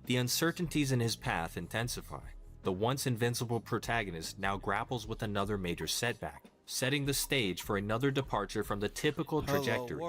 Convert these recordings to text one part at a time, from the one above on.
the uncertainties in his path intensify. The once invincible protagonist now grapples with another major setback, setting the stage for another departure from the typical trajectory.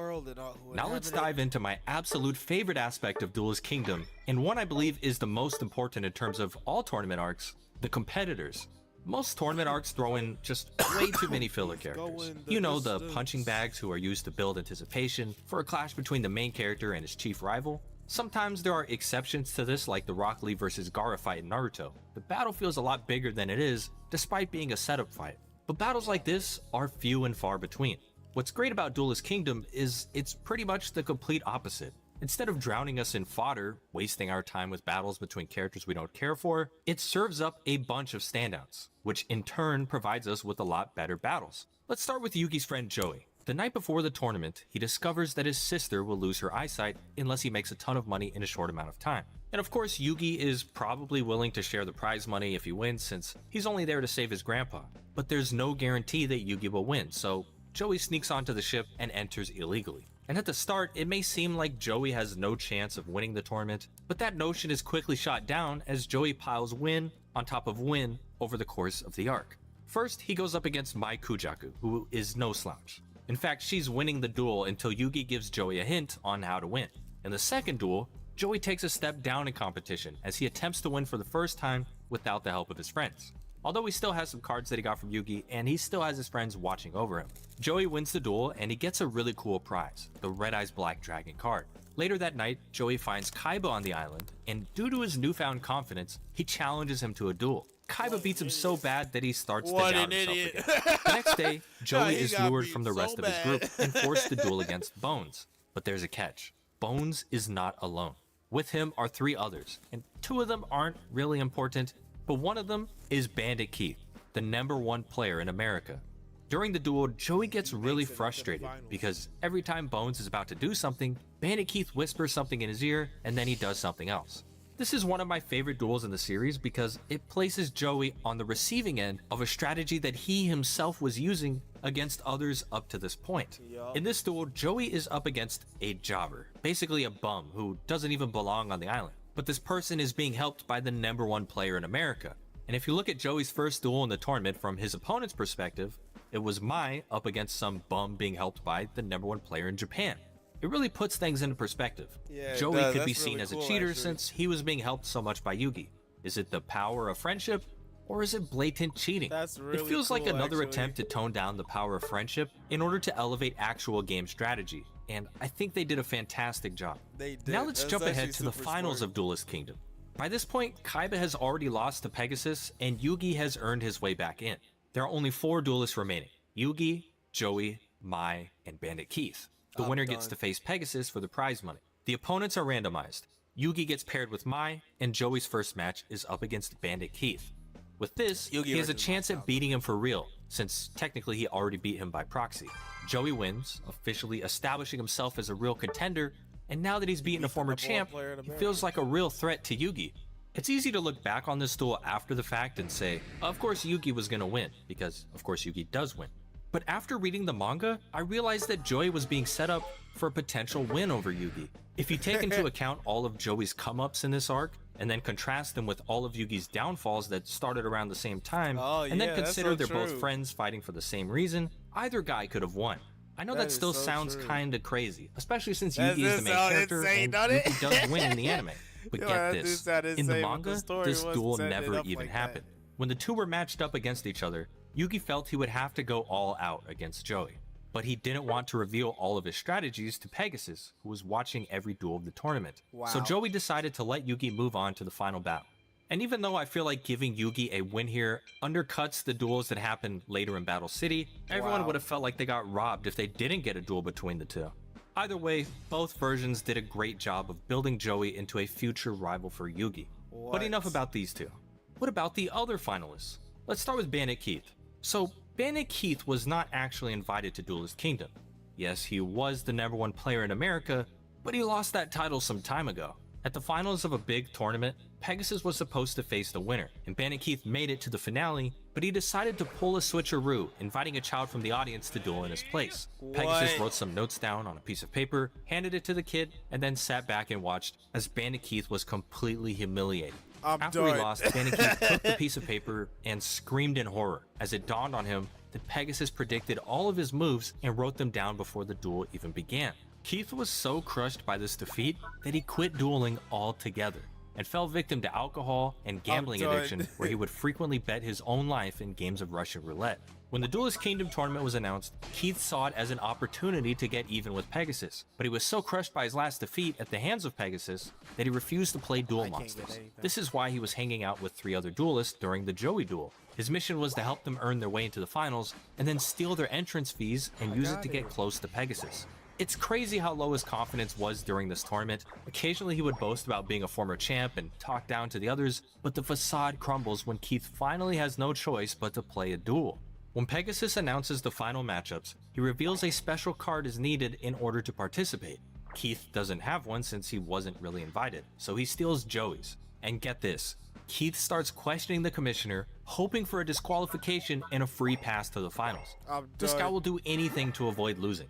Now let's dive into my absolute favorite aspect of Duelist Kingdom, and one I believe is the most important in terms of all tournament arcs, the competitors. Most tournament arcs throw in just way too many filler characters. You know, the punching bags who are used to build anticipation for a clash between the main character and his chief rival. Sometimes there are exceptions to this, like the Rock Lee vs Gaara fight in Naruto. The battle feels a lot bigger than it is, despite being a setup fight. But battles like this are few and far between. What's great about Duelist Kingdom is it's pretty much the complete opposite. Instead of drowning us in fodder, wasting our time with battles between characters we don't care for, it serves up a bunch of standouts, which in turn provides us with a lot better battles. Let's start with Yugi's friend Joey. The night before the tournament, he discovers that his sister will lose her eyesight unless he makes a ton of money in a short amount of time. And of course, Yugi is probably willing to share the prize money if he wins, since he's only there to save his grandpa. But there's no guarantee that Yugi will win, so Joey sneaks onto the ship and enters illegally. And at the start, it may seem like Joey has no chance of winning the tournament, but that notion is quickly shot down as Joey piles win on top of win over the course of the arc. First, he goes up against Mai Kujaku, who is no slouch. In fact, she's winning the duel until Yugi gives Joey a hint on how to win. In the second duel, Joey takes a step down in competition as he attempts to win for the first time without the help of his friends. Although he still has some cards that he got from Yugi, and he still has his friends watching over him. Joey wins the duel and he gets a really cool prize, the Red Eyes Black Dragon card. Later that night, Joey finds Kaiba on the island, and due to his newfound confidence, he challenges him to a duel. Kaiba beats him so bad that he starts to doubt himself again. The next day, Joey is lured from the rest of his group and forced to duel against Bones. But there's a catch. Bones is not alone. With him are 3 others, and 2 of them aren't really important, but one of them is Bandit Keith, the #1 player in America. During the duel, Joey gets really frustrated because every time Bones is about to do something, Bandit Keith whispers something in his ear and then he does something else. This is one of my favorite duels in the series because it places Joey on the receiving end of a strategy that he himself was using against others up to this point. In this duel, Joey is up against a jobber, basically a bum who doesn't even belong on the island. But this person is being helped by the #1 player in America. And if you look at Joey's first duel in the tournament from his opponent's perspective, it was Mai up against some bum being helped by the #1 player in Japan. It really puts things into perspective. Joey could be seen as a cheater since he was being helped so much by Yugi. Is it the power of friendship, or is it blatant cheating? It feels like another attempt to tone down the power of friendship in order to elevate actual game strategy, and I think they did a fantastic job. Now let's jump ahead to the finals of Duelist Kingdom. By this point, Kaiba has already lost to Pegasus, and Yugi has earned his way back in. There are only 4 duelists remaining: Yugi, Joey, Mai, and Bandit Keith. The winner gets to face Pegasus for the prize money. The opponents are randomized. Yugi gets paired with Mai, and Joey's first match is up against Bandit Keith. With this, he has a chance at beating him for real, since technically he already beat him by proxy. Joey wins, officially establishing himself as a real contender, and now that he's beaten a former champ, he feels like a real threat to Yugi. It's easy to look back on this duel after the fact and say, of course Yugi was gonna win, because of course Yugi does win. But after reading the manga, I realized that Joey was being set up for a potential win over Yugi. If you take into account all of Joey's come-ups in this arc, and then contrast them with all of Yugi's downfalls that started around the same time, and then consider they're both friends fighting for the same reason, either guy could have won. I know that still sounds kinda crazy, especially since Yugi is the main character and Yugi does win in the anime. But get this, in the manga, this duel never even happened. When the two were matched up against each other, Yugi felt he would have to go all out against Joey. But he didn't want to reveal all of his strategies to Pegasus, who was watching every duel of the tournament. So Joey decided to let Yugi move on to the final battle. And even though I feel like giving Yugi a win here undercuts the duels that happened later in Battle City, everyone would have felt like they got robbed if they didn't get a duel between the two. Either way, both versions did a great job of building Joey into a future rival for Yugi. But enough about these two. What about the other finalists? Let's start with Bandit Keith. So, Bandit Keith was not actually invited to Duelist Kingdom. Yes, he was the #1 player in America, but he lost that title some time ago. At the finals of a big tournament, Pegasus was supposed to face the winner, and Bandit Keith made it to the finale, but he decided to pull a switcheroo, inviting a child from the audience to duel in his place. Pegasus wrote some notes down on a piece of paper, handed it to the kid, and then sat back and watched as Bandit Keith was completely humiliated. After he lost, Bandit Keith took the piece of paper and screamed in horror as it dawned on him that Pegasus predicted all of his moves and wrote them down before the duel even began. Keith was so crushed by this defeat that he quit dueling altogether and fell victim to alcohol and gambling addiction, where he would frequently bet his own life in games of Russian roulette. When the Duelist Kingdom tournament was announced, Keith saw it as an opportunity to get even with Pegasus, but he was so crushed by his last defeat at the hands of Pegasus that he refused to play Duel Monsters. This is why he was hanging out with 3 other duelists during the Joey duel. His mission was to help them earn their way into the finals and then steal their entrance fees and use it to get close to Pegasus. It's crazy how low his confidence was during this tournament. Occasionally he would boast about being a former champ and talk down to the others, but the facade crumbles when Keith finally has no choice but to play a duel. When Pegasus announces the final matchups, he reveals a special card is needed in order to participate. Keith doesn't have one since he wasn't really invited, so he steals Joey's. And get this, Keith starts questioning the commissioner, hoping for a disqualification and a free pass to the finals. This guy will do anything to avoid losing.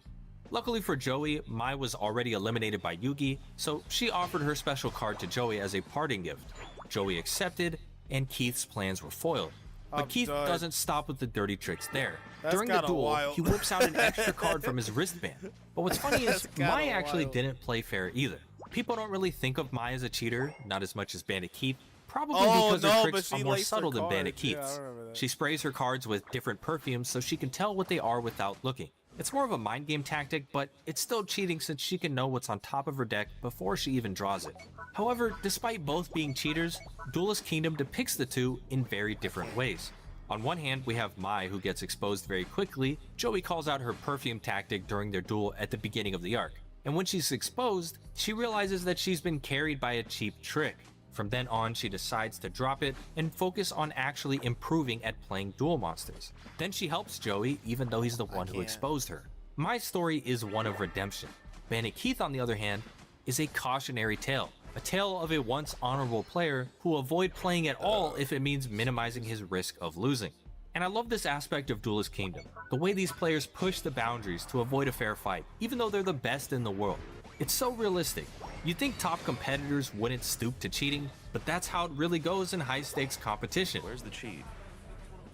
Luckily for Joey, Mai was already eliminated by Yugi, so she offered her special card to Joey as a parting gift. Joey accepted, and Keith's plans were foiled. But Keith doesn't stop with the dirty tricks there. During the duel, he whips out an extra card from his wristband. But what's funny is, Mai actually didn't play fair either. People don't really think of Mai as a cheater, not as much as Bandit Keith, probably because her tricks are more subtle than Bandit Keith's. She sprays her cards with different perfumes so she can tell what they are without looking. It's more of a mind game tactic, but it's still cheating since she can know what's on top of her deck before she even draws it. However, despite both being cheaters, Duelist Kingdom depicts the two in very different ways. On one hand, we have Mai, who gets exposed very quickly. Joey calls out her perfume tactic during their duel at the beginning of the arc, and when she's exposed, she realizes that she's been carried by a cheap trick. From then on, she decides to drop it and focus on actually improving at playing Duel Monsters. Then she helps Joey, even though he's the one who exposed her. My story is one of redemption. Bandit Keith, on the other hand, is a cautionary tale. A tale of a once honorable player who will avoid playing at all if it means minimizing his risk of losing. And I love this aspect of Duelist Kingdom, the way these players push the boundaries to avoid a fair fight, even though they're the best in the world. It's so realistic. You'd think top competitors wouldn't stoop to cheating, but that's how it really goes in high-stakes competition. Where's the cheat?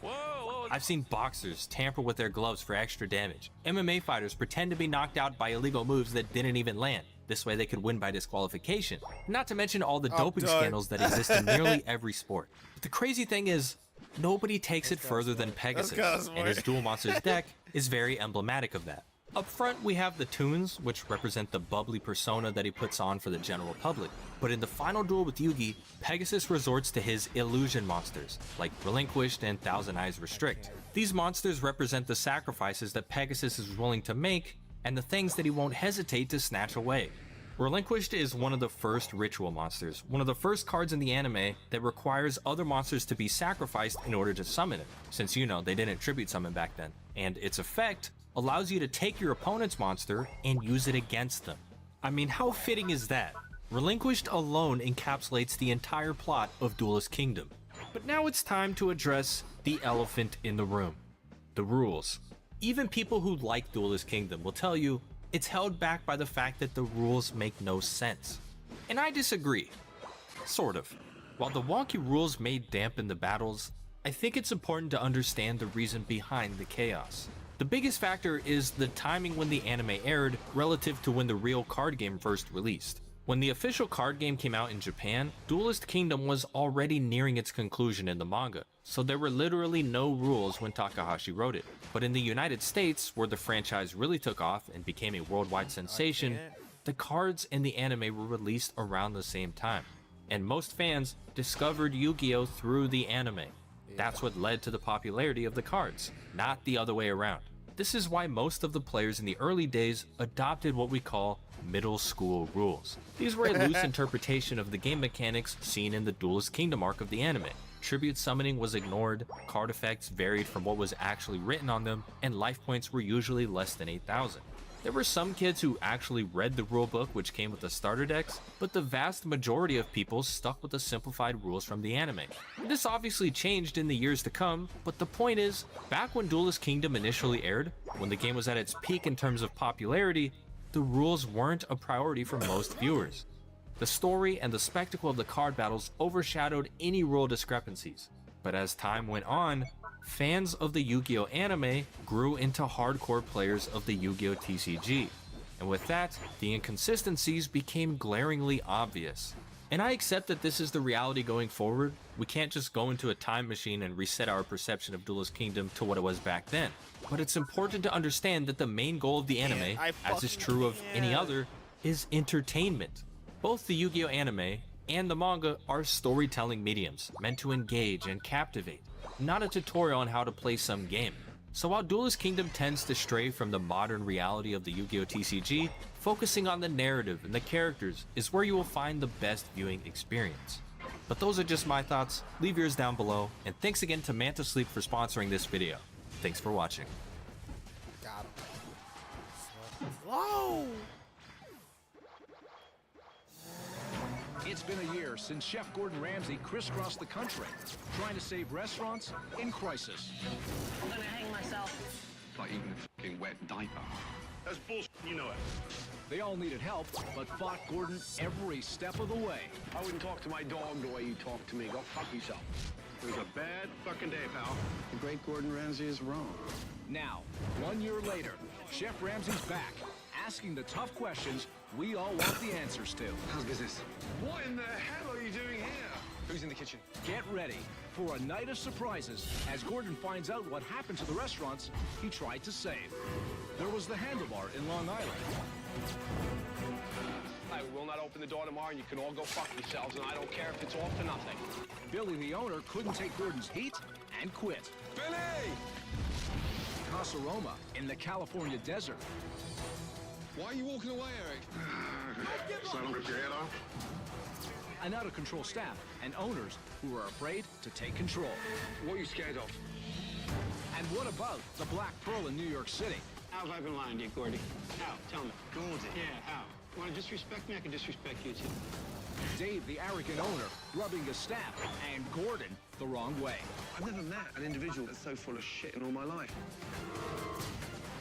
Whoa! I've seen boxers tamper with their gloves for extra damage. MMA fighters pretend to be knocked out by illegal moves that didn't even land. This way they could win by disqualification. Not to mention all the doping scandals that exist in nearly every sport. But the crazy thing is, nobody takes it further than Pegasus, and his Duel Monsters deck is very emblematic of that. Up front, we have the Toons, which represent the bubbly persona that he puts on for the general public. But in the final duel with Yugi, Pegasus resorts to his illusion monsters, like Relinquished and Thousand Eyes Restrict. These monsters represent the sacrifices that Pegasus is willing to make, and the things that he won't hesitate to snatch away. Relinquished is one of the first ritual monsters, one of the first cards in the anime that requires other monsters to be sacrificed in order to summon it, since they didn't tribute summon back then. And its effect allows you to take your opponent's monster and use it against them. I mean, how fitting is that? Relinquished alone encapsulates the entire plot of Duelist Kingdom. But now it's time to address the elephant in the room: the rules. Even people who like Duelist Kingdom will tell you it's held back by the fact that the rules make no sense. And I disagree. Sort of. While the wonky rules may dampen the battles, I think it's important to understand the reason behind the chaos. The biggest factor is the timing when the anime aired relative to when the real card game first released. When the official card game came out in Japan, Duelist Kingdom was already nearing its conclusion in the manga, so there were literally no rules when Takahashi wrote it. But in the United States, where the franchise really took off and became a worldwide sensation, the cards and the anime were released around the same time. And most fans discovered Yu-Gi-Oh! Through the anime. That's what led to the popularity of the cards, not the other way around. This is why most of the players in the early days adopted what we call middle school rules. These were a loose interpretation of the game mechanics seen in the Duelist Kingdom arc of the anime. Tribute summoning was ignored, card effects varied from what was actually written on them, and life points were usually less than 8,000. There were some kids who actually read the rulebook which came with the starter decks, but the vast majority of people stuck with the simplified rules from the anime. This obviously changed in the years to come, but the point is, back when Duelist Kingdom initially aired, when the game was at its peak in terms of popularity, the rules weren't a priority for most viewers. The story and the spectacle of the card battles overshadowed any rule discrepancies. But as time went on, fans of the Yu-Gi-Oh anime grew into hardcore players of the Yu-Gi-Oh TCG. And with that, the inconsistencies became glaringly obvious. And I accept that this is the reality going forward. We can't just go into a time machine and reset our perception of Duelist Kingdom to what it was back then. But it's important to understand that the main goal of the anime, as is true of any other, is entertainment. Both the Yu-Gi-Oh anime and the manga are storytelling mediums meant to engage and captivate, not a tutorial on how to play some game. So while Duelist Kingdom tends to stray from the modern reality of the Yu-Gi-Oh TCG, focusing on the narrative and the characters is where you will find the best viewing experience. But those are just my thoughts. Leave yours down below, and thanks again to Manta Sleep for sponsoring this video. Thanks for watching. Got him. Whoa! It's been a year since Chef Gordon Ramsay crisscrossed the country, trying to save restaurants in crisis. I'm gonna hang myself. It's like eating a fucking wet diaper. That's bullshit, you know it. They all needed help, but fought Gordon every step of the way. I wouldn't talk to my dog the way you talk to me. Go fuck yourself. It was a bad fucking day, pal. The great Gordon Ramsay is wrong. Now, 1 year later, Chef Ramsay's back, asking the tough questions we all want the answers to. How's business? What in the hell are you doing here? Who's in the kitchen? Get ready for a night of surprises as Gordon finds out what happened to the restaurants he tried to save. There was the Handlebar in Long Island. I will not open the door tomorrow, and you can all go fuck yourselves, and I don't care if it's all for nothing. Billy, the owner, couldn't take Gordon's heat and quit. Billy! Casa Roma in the California desert. Why are you walking away, Eric? So I don't rip your head off? An out-of-control staff and owners who are afraid to take control. What are you scared of? And what about the Black Pearl in New York City? How have I been lying to you, Gordy? How? Tell me. Gordy? Yeah, how? You want to disrespect me? I can disrespect you, too. Dave, the arrogant owner, rubbing his staff, and Gordon the wrong way. I've never met an individual that's so full of shit in all my life.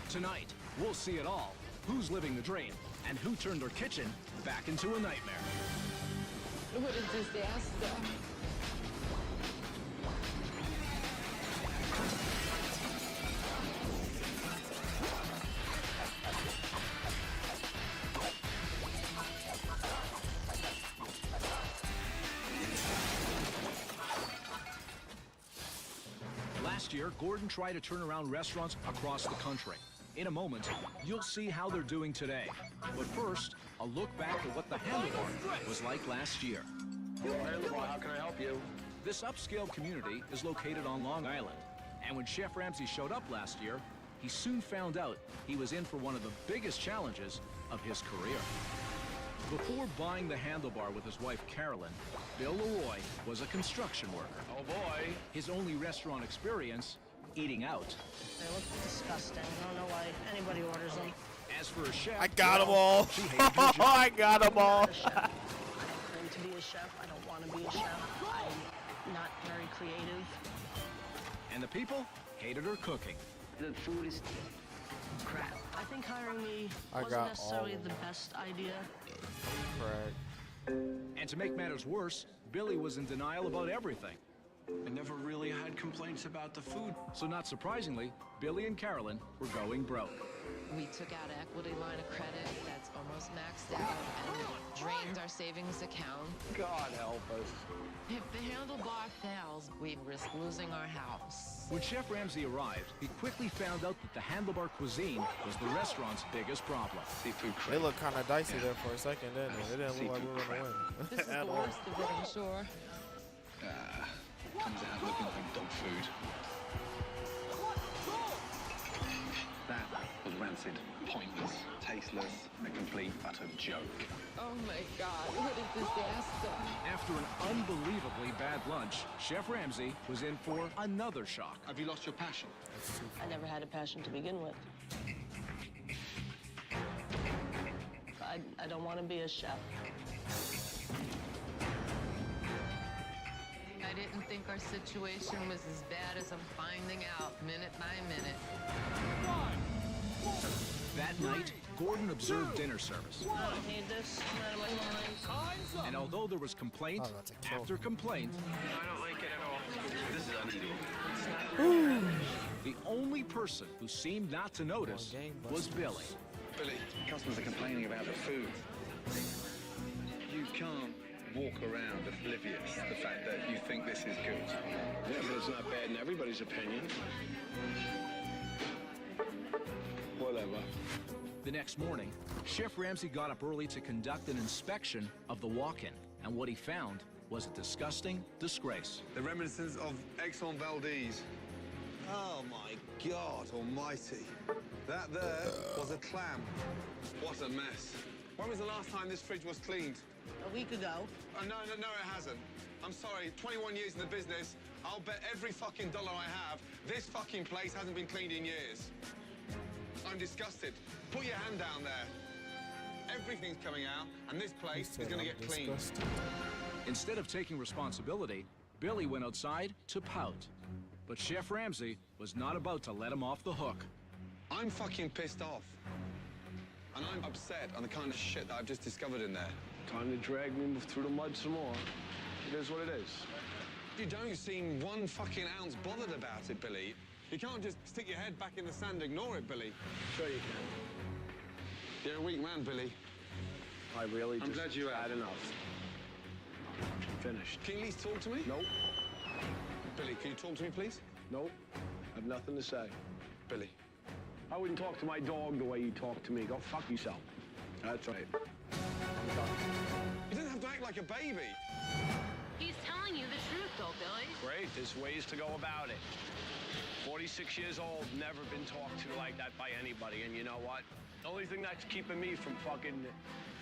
Tonight, we'll see it all. Who's living the dream, and who turned their kitchen back into a nightmare. What a disaster. Last year, Gordon tried to turn around restaurants across the country. In a moment, you'll see how they're doing today. But first, a look back at what the Handlebar was like last year. Hey, LeBron, how can I help you? This upscale community is located on Long Island. And when Chef Ramsay showed up last year, he soon found out he was in for one of the biggest challenges of his career. Before buying the Handlebar with his wife Carolyn, Bill Leroy was a construction worker. Oh, boy. His only restaurant experience, eating out. They look disgusting. I don't know why anybody orders them. As for a chef, I got them all. she hated her job. I got them all. I'm not a chef. I don't claim to be a chef. I don't want to be a chef. I'm not very creative. And the people hated her cooking. The food is crap. I think hiring me I wasn't got necessarily all of the them. best idea. Correct. And to make matters worse, Billy was in denial about everything. I never really had complaints about the food. So not surprisingly, Billy and Carolyn were going broke. We took out an equity line of credit that's almost maxed out and drained our savings account. God help us. If the handlebar fails, we'd risk losing our house. When Chef Ramsay arrived, he quickly found out that the Handlebar cuisine was the restaurant's biggest problem. Seafood They crepe. looked kind of dicey there for a second, didn't they? It didn't look like we were going to win. This is At the all. worst of it, I'm sure. Comes out looking like dog food. That was rancid, pointless, tasteless, a complete utter joke. Oh my God, what a disaster. After an unbelievably bad lunch, Chef Ramsay was in for another shock. Have you lost your passion? I never had a passion to begin with. I don't want to be a chef. I didn't think our situation was as bad as I'm finding out minute by minute. That night, Gordon observed dinner service. I don't need this. I'm out of my mind. And although there was complaint after complaint, I don't like it at all. This is uneatable. the only person who seemed not to notice was Billy. Billy, customers are complaining about the food. You can't walk around oblivious to the fact that you think this is good. Yeah, but it's not bad in everybody's opinion. Whatever. The next morning, Chef Ramsay got up early to conduct an inspection of the walk-in, and what he found was a disgusting disgrace. The reminiscence of Exxon Valdez. Oh my God almighty. That there was a clam. What a mess. When was the last time this fridge was cleaned? A week ago. Oh, no, it hasn't. I'm sorry, 21 years in the business, I'll bet every fucking dollar I have, this fucking place hasn't been cleaned in years. I'm disgusted. Put your hand down there. Everything's coming out, and this place is gonna get cleaned. Instead of taking responsibility, Billy went outside to pout. But Chef Ramsay was not about to let him off the hook. I'm fucking pissed off. And I'm upset on the kind of shit that I've just discovered in there. Time to drag me through the mud some more. It is what it is. You don't seem one fucking ounce bothered about it, Billy. You can't just stick your head back in the sand and ignore it, Billy. Sure you can. You're a weak man, Billy. I really I'm glad you had have. enough. Finished. Can you at least talk to me? Nope. Billy, can you talk to me, please? Nope. I have nothing to say. Billy. I wouldn't talk to my dog the way you talk to me. Go fuck yourself. That's right. I'm done. You don't have to act like a baby. He's telling you the truth, though, Billy. Great, there's ways to go about it. 46 years old, never been talked to like that by anybody, and you know what? The only thing that's keeping me from fucking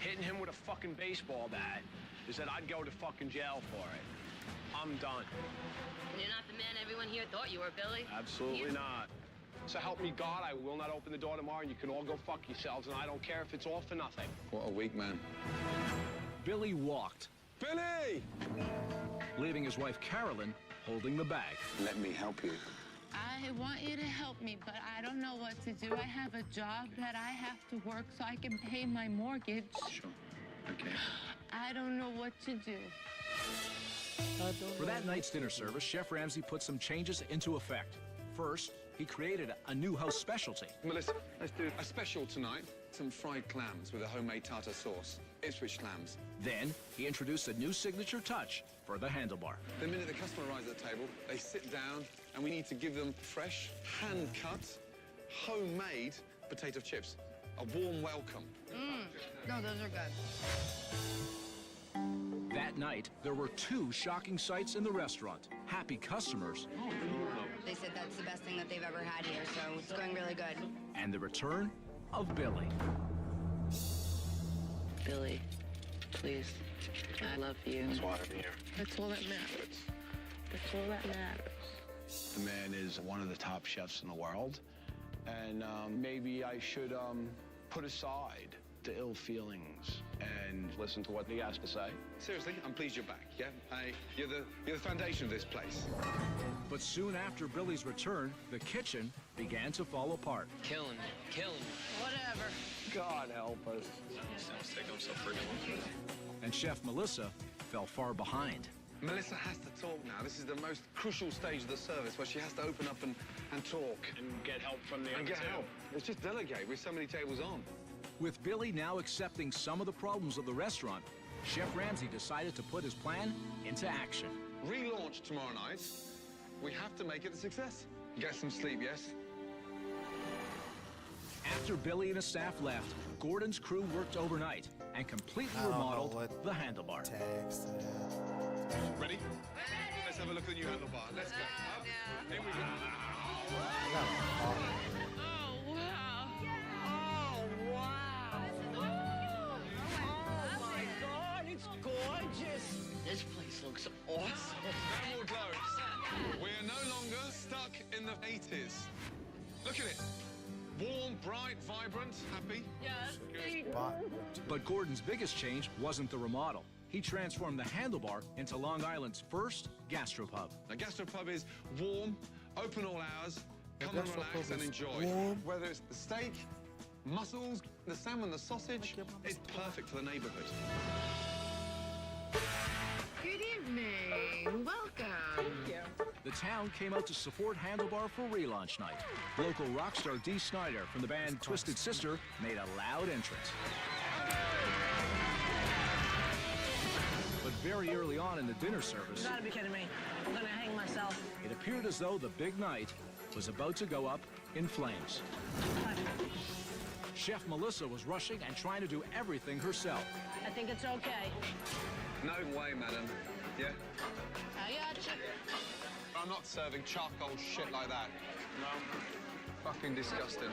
hitting him with a fucking baseball bat is that I'd go to fucking jail for it. I'm done. You're not the man everyone here thought you were, Billy. Absolutely not. So help me God, I will not open the door tomorrow, and you can all go fuck yourselves, and I don't care if it's all for nothing. What a weak man. Billy walked, Billy! leaving his wife Carolyn holding the bag. Let me help you. I want you to help me, but I don't know what to do. I have a job that I have to work so I can pay my mortgage. Sure. Okay. I don't know what to do. For that night's dinner service, Chef Ramsay put some changes into effect. First, he created a new house specialty. Melissa, let's do a special tonight. Some fried clams with a homemade tartar sauce. Ipswich clams. Then, he introduced a new signature touch for the handlebar. The minute the customer arrives at the table, they sit down, and we need to give them fresh, hand-cut, homemade potato chips. A warm welcome. No, those are good. That night, there were two shocking sights in the restaurant. Happy customers They said that's the best thing that they've ever had here, so it's going really good. and the return of Billy. Billy, please. I love you. That's why I'm here. That's all that matters. That's all that matters. The man is one of the top chefs in the world, and maybe I should put aside the ill feelings and listen to what he has to say. Seriously, I'm pleased you're back, yeah? You're the foundation of this place. But soon after Billy's return, the kitchen began to fall apart. Killing me. Whatever. God help us. And Chef Melissa fell far behind. Melissa has to talk now. This is the most crucial stage of the service where she has to open up and talk. And get help from the And other get two. help. It's just delegate with so many tables on. With Billy now accepting some of the problems of the restaurant, Chef Ramsay decided to put his plan into action. Relaunch tomorrow night. We have to make it a success. Get some sleep, yes? After Billy and his staff left, Gordon's crew worked overnight and completely remodeled the handlebar. Ready? Let's have a look at the new handlebar. Let's go. Up. Here we go. Oh, wow. Oh, wow. Oh, my God, it's gorgeous. This place looks awesome. No more glows. We are no longer stuck in the 80s. Look at it. Warm, bright, vibrant, happy? Yes. But Gordon's biggest change wasn't the remodel. He transformed the Handlebar into Long Island's first gastropub. A gastropub is warm, open all hours, come and relax and enjoy. Whether it's the steak, mussels, the salmon, the sausage, it's perfect for the neighborhood. Good evening. Welcome. The town came out to support Handlebar for relaunch night. Local rock star Dee Snider from the band Twisted Sister made a loud entrance. But very early on in the dinner service, You gotta be kidding me. I'm gonna hang myself. it appeared as though the big night was about to go up in flames. Chef Melissa was rushing and trying to do everything herself. I think it's okay. No way, madam. Yeah? I gotcha. I'm not serving charcoal shit like that. No. Fucking disgusting.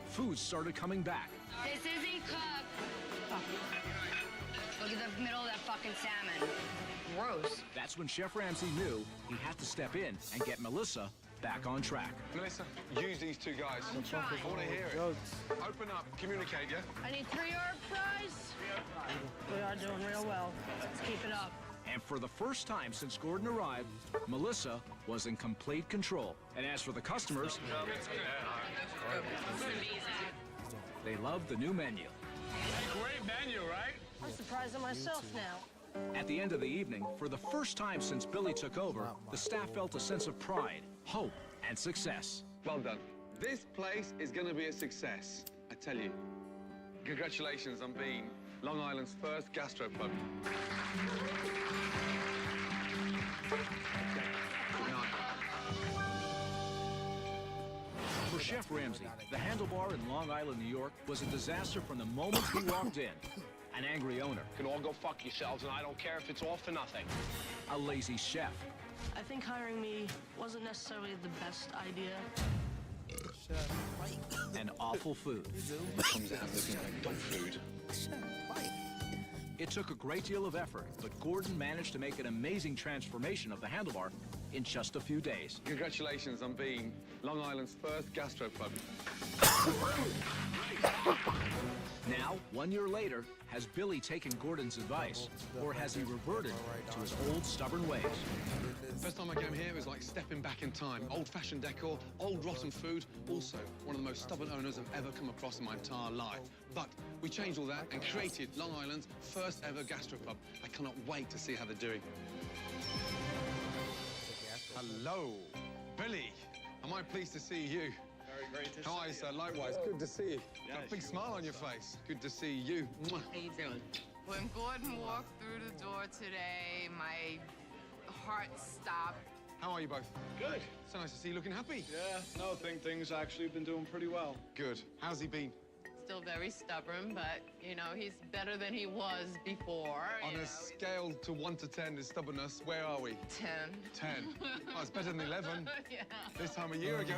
Food started coming back. This isn't cooked. Look at the middle of that fucking salmon. Gross. That's when Chef Ramsay knew he had to step in and get Melissa back on track. Melissa, use these two guys. I'm trying. I want to hear it. Open up, communicate, yeah? I need 3 herb fries. We are doing real well. Let's keep it up. And for the first time since Gordon arrived, Melissa was in complete control. And as for the customers, they loved the new menu. Great menu, right? I'm surprised at myself now. At the end of the evening, for the first time since Billy took over, the staff felt a sense of pride, hope, and success. Well done. This place is going to be a success, I tell you. Congratulations on being Long Island's first gastropub. For Chef Ramsay, the Handlebar in Long Island, New York was a disaster from the moment he walked in. An angry owner, You can all go fuck yourselves, and I don't care if it's all for nothing. a lazy chef, I think hiring me wasn't necessarily the best idea. and awful food. Comes out looking like dog food. It took a great deal of effort, but Gordon managed to make an amazing transformation of the Handlebar in just a few days. Congratulations on being Long Island's first gastropub. Now, 1 year later, has Billy taken Gordon's advice, or has he reverted to his old stubborn ways? First time I came here, it was like stepping back in time. Old-fashioned decor, old rotten food. Also, one of the most stubborn owners I've ever come across in my entire life. But we changed all that and created Long Island's first ever gastropub. I cannot wait to see how they're doing. Hello, Billy. Am I pleased to see you? Very great to How are you, sir? Likewise, good to see you. Got a big smile on your face. Good to see you. Mwah. How you doing? When Gordon walked through the door today, my heart stopped. How are you both? Good. So nice to see you looking happy. Yeah, no, things actually been doing pretty well. Good. How's he been? Still very stubborn, but, you know, he's better than he was before. On a scale to 1 to 10 is stubbornness, where are we? 10. 10. Oh, it's better than 11. Yeah. This time a year ago.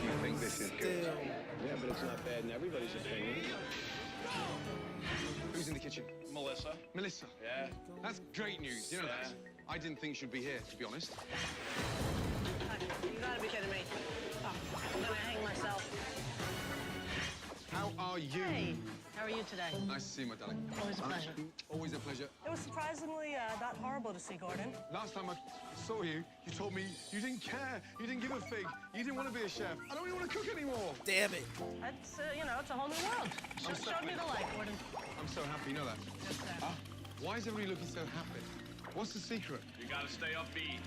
You think this is good? Yeah, but it's not bad in everybody's opinion. Who's in the kitchen? Melissa. Melissa. Yeah. That's great news. You know that. Yeah. I didn't think she'd be here, to be honest. You gotta be kidding me. I'm gonna hang myself. How are you? Hey, how are you today? Nice to see you, my darling. Always a pleasure. Always a pleasure. It was surprisingly not horrible to see Gordon. Last time I saw you, you told me you didn't care. You didn't give a fig. You didn't want to be a chef. I don't even want to cook anymore. Damn it. It's, you know, it's a whole new world. Showed me the light, Gordon. I'm so happy, you know that. Yes, sir. Why is everybody looking so happy? What's the secret? You gotta stay upbeat.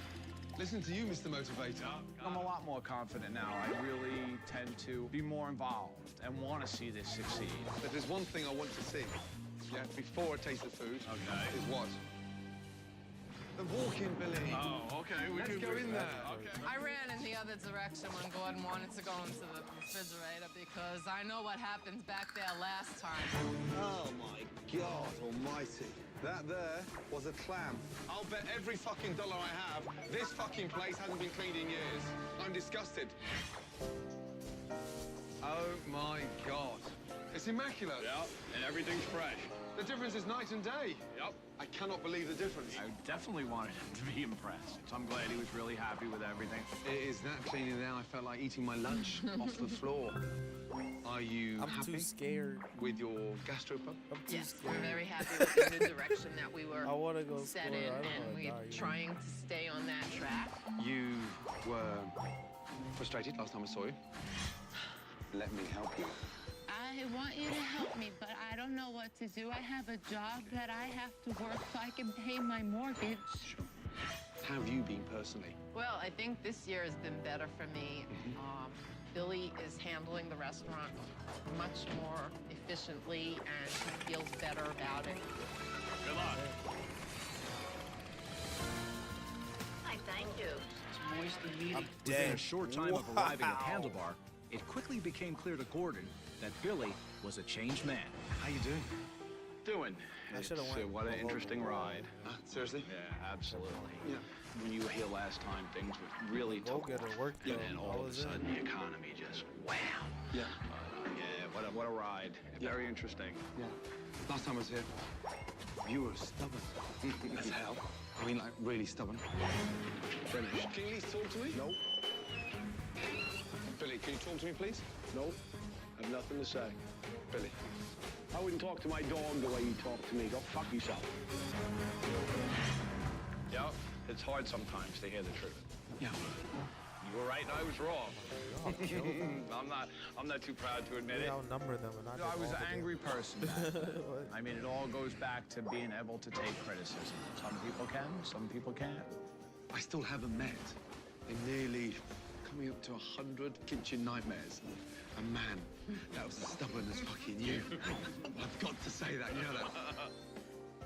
Listen to you, Mr. Motivator. I'm a lot more confident now. I really tend to be more involved and want to see this succeed. But there's one thing I want to see, yeah, before I taste the food, is what? The walk-in, Billy. Oh, okay. Let's go in there. Okay. I ran in the other direction when Gordon wanted to go into the refrigerator because I know what happened back there last time. Oh, my God almighty. That there was a clam. I'll bet every fucking dollar I have, this fucking place hasn't been cleaned in years. I'm disgusted. Oh, my God. It's immaculate. Yep, and everything's fresh. The difference is night and day. Yep. I cannot believe the difference. I definitely wanted him to be impressed. So I'm glad he was really happy with everything. It is that clean in there. I felt like eating my lunch off the floor. Are you I'm happy too scared. with your gastropub? I'm too Yes, scared. we're very happy with the new direction that we were I want to go set score. in, I don't and wanna we're die, trying to stay on that track. You were frustrated last time I saw you. Let me help you. I want you to help me, but I don't know what to do. I have a job that I have to work so I can pay my mortgage. Sure. How have you been personally? Well, I think this year has been better for me. Billy is handling the restaurant much more efficiently, and he feels better about it. Good luck. Hi, thank you. I'm Within dead. a short time of arriving at Handlebar, it quickly became clear to Gordon that Billy was a changed man. How you doing? Doing. I should've It's, went what an all interesting over. ride. Seriously? Yeah, absolutely. Yeah. When you were here last time, things were really Go took get off. her work And done. then I all of a was in. sudden, the economy just wow. Yeah. Yeah, what a ride. Very interesting. Yeah. Last time I was here, you were stubborn as hell. I mean, like, really stubborn. Finished. Can you at least talk to me? Nope. Billy, can you talk to me, please? Nope. I have nothing to say. Billy. I wouldn't talk to my dog the way you talk to me. Go fuck yourself. Yep. It's hard sometimes to hear the truth. Yeah. You were right and I was wrong. I'll kill them. I'm not too proud to admit Maybe it. I'll number them and not I was an angry person. What? I mean, it all goes back to being able to take criticism. Some people can, some people can't. I still haven't met in nearly coming up to 100 kitchen nightmares a man that was as stubborn as fucking you. I've got to say that, you know that.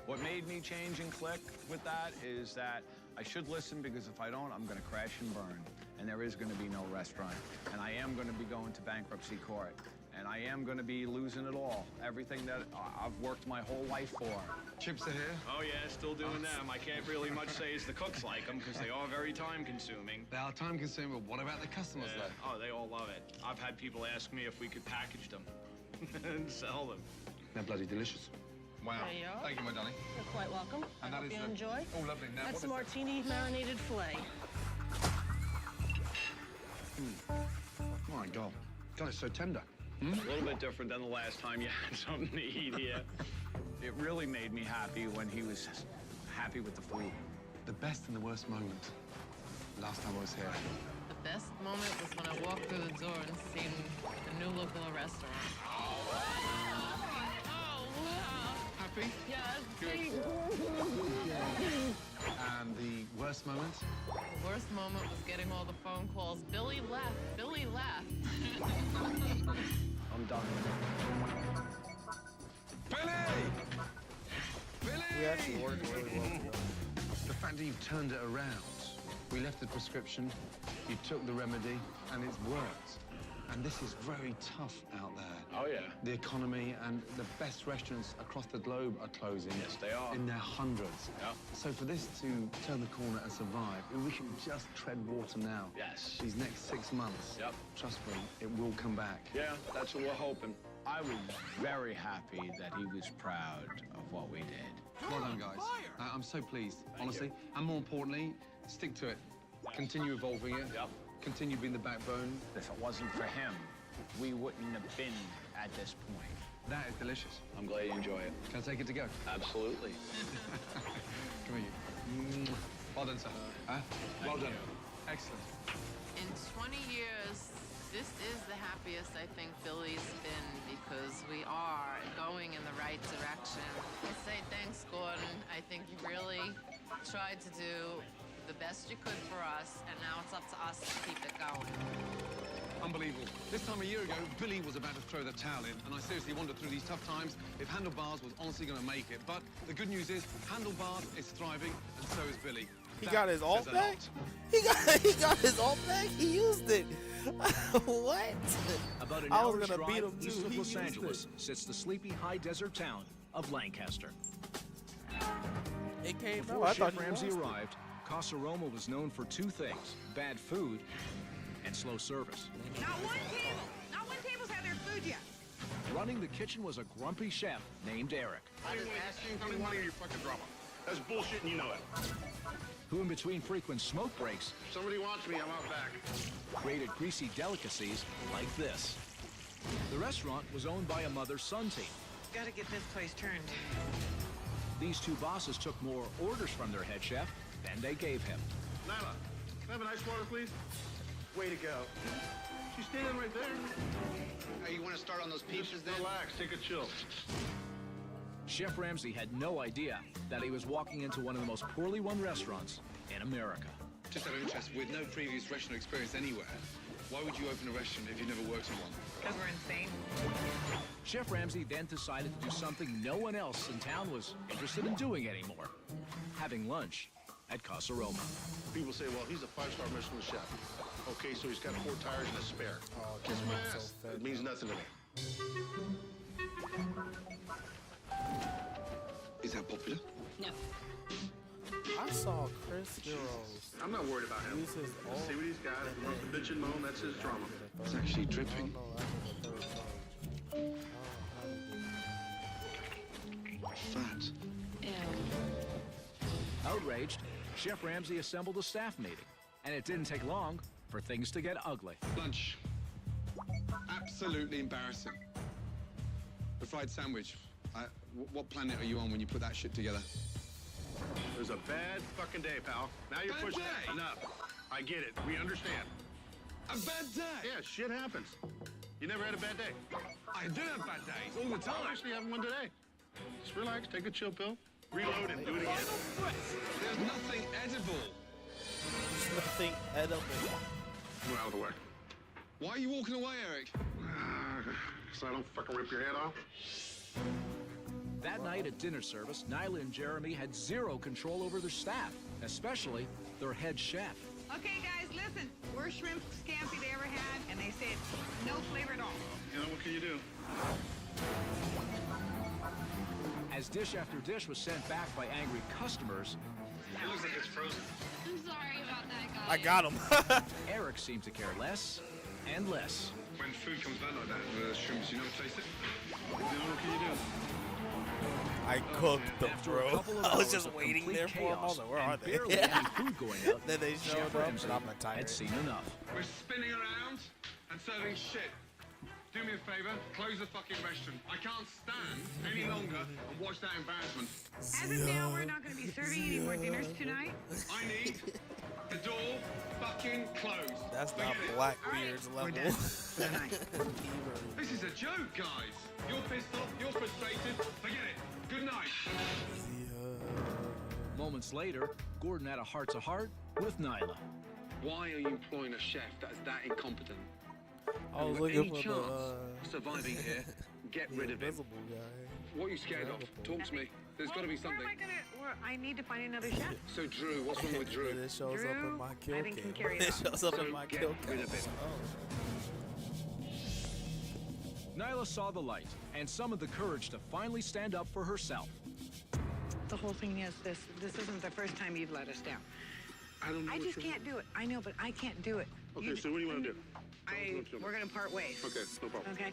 What made me change and click with that is that I should listen, because if I don't, I'm going to crash and burn. And there is going to be no restaurant. And I am going to be going to bankruptcy court. And I am going to be losing it all. Everything that I've worked my whole life for. Chips are here. Oh, yeah, still doing them. I can't really much say as the cooks like them because they are very time-consuming. They are time-consuming, but what about the customers, though? Oh, they all love it. I've had people ask me if we could package them and sell them. They're bloody delicious. Wow. There you are. Thank you, my darling. You're quite welcome. I And that hope is you the- enjoy. Oh, lovely. Now, That's what the is that? martini marinated filet. Oh, my God. God, it's so tender. A little bit different than the last time you had something to eat here. It really made me happy when he was happy with the food. The best and the worst moment. Last time I was here. The best moment was when I walked through the door and seen the new look of the restaurant. Oh, wow. Happy? Yes, Good. And the worst moment? The worst moment was getting all the phone calls. Billy left. Billy left. I'm done. Billy! Billy! We actually worked really well together. The fact that you've turned it around. We left the prescription, you took the remedy, and it's worked. And this is very tough out there. Oh, yeah. The economy and the best restaurants across the globe are closing. Yes, they are. In their hundreds. Yep. So for this to turn the corner and survive, we can just tread water now. Yes. These next 6 months. Yep. Trust me, it will come back. Yeah, that's what we're hoping. I was very happy that he was proud of what we did. Well done, guys. I'm so pleased, honestly. And more importantly, stick to it. Continue evolving it. Yep. Continue being the backbone. If it wasn't for him, we wouldn't have been at this point. That is delicious. I'm glad you enjoy it. Can I take it to go? Absolutely. Come here. Well done, sir. Well done. Excellent. In 20 years, this is the happiest I think Billy's been, because we are going in the right direction. I say thanks, Gordon. I think you really tried to do the best you could for us, and now it's up to us to keep it going. Unbelievable. This time a year ago, Billy was about to throw the towel in, and I seriously wondered through these tough times if Handlebars was honestly going to make it. But the good news is, Handlebars is thriving, and so is Billy. He That got his alt says a back? lot. He got his alt back? He used it. What? About an I was hour's gonna beat drive him east too. of He Los used Angeles it. sits the sleepy high desert town of Lancaster. It came out. Before I thought Chef he Ramsay lost it. arrived, Casa Roma was known for two things: bad food and slow service. Not one table's had their food yet. running the kitchen was a grumpy chef named Eric, I didn't ask you how many money you fucking drama. That's bullshit and you know it. who in between frequent smoke breaks If somebody wants me, I'm out back. created greasy delicacies like this. The restaurant was owned by a mother-son team. Gotta get this place turned. These two bosses took more orders from their head chef than they gave him. Nyla, can I have an ice water, please? Way to go. She's standing right there. Hey, you want to start on those pizzas then? Relax, take a chill. Chef Ramsay had no idea that he was walking into one of the most poorly run restaurants in America. Just out of interest, with no previous restaurant experience anywhere, why would you open a restaurant if you never worked in one? Because we're insane. Chef Ramsay then decided to do something no one else in town was interested in doing anymore: having lunch at Casa Roma. People say, well, he's a 5-star Michelin chef. Okay, so he's got 4 tires and a spare. Oh, Kiss my so ass. fat. It means nothing to me. Is that popular? No. I saw Chris Heroes. I'm not worried about him. Use his old. See what he's got. He wants to bitch and moan, that's his drama. It's actually dripping. No, I think the third charge. Fat. Ew. Outraged, Chef Ramsay assembled a staff meeting, and it didn't take long for things to get ugly. Lunch. Absolutely embarrassing. The fried sandwich. What planet are you on when you put that shit together? It was a bad fucking day, pal. Now you're Bad pushing day? it. Enough. I get it. We understand. A bad day? Yeah, shit happens. You never had a bad day. I do have bad days all the I'm time. actually having one today. Just relax, take a chill pill, reload and do it again. There's nothing edible. There's nothing edible. Move out of the way. Why are you walking away, Eric? So I don't fucking rip your head off. That night at dinner service, Nyla and Jeremy had zero control over their staff, especially their head chef. Okay, guys, listen. Worst shrimp scampi they ever had, and they said no flavor at all. You know, what can you do? As dish after dish was sent back by angry customers, It looks like it's frozen. I'm sorry about that, guys. I got him. Eric seemed to care less and less. When food comes back like that, the shrimps, you never taste it? You know, what can you do? I cooked them, After a bro. couple of I was hours just of waiting complete there for them. I chaos was like, where are and they? barely any food going out, Then they showed Chef up, Ramsay and I'm tired. had seen enough. We're spinning around and serving shit. Do me a favor, close the fucking restaurant. I can't stand any longer and watch that embarrassment. As of now, we're not going to be serving any more dinners tonight. I need the door fucking closed. That's not Forget it. Blackbeard's We're level. done for the night. This is a joke, guys. You're pissed off, you're frustrated. Forget it. Good night. Moments later, Gordon had a heart-to-heart with Nyla. Why are you employing a chef that is that incompetent? I was With looking any for chance the surviving here, get rid of him. invisible guy. What are you scared of? Talk to me. There's got to be something. Where am I gonna? I need to find another chef. So Drew, what's wrong with Drew? It shows up in Drew, my kill I think can cam. carry it It on. shows up So in my get kill rid cam. of him. Nyla saw the light and summoned the courage to finally stand up for herself. The whole thing is this isn't the first time you've let us down. I don't know. I what just you're- can't do it. I know, but I can't do it. Okay, so what do you want to do? We're gonna part ways. Okay, no problem. Okay.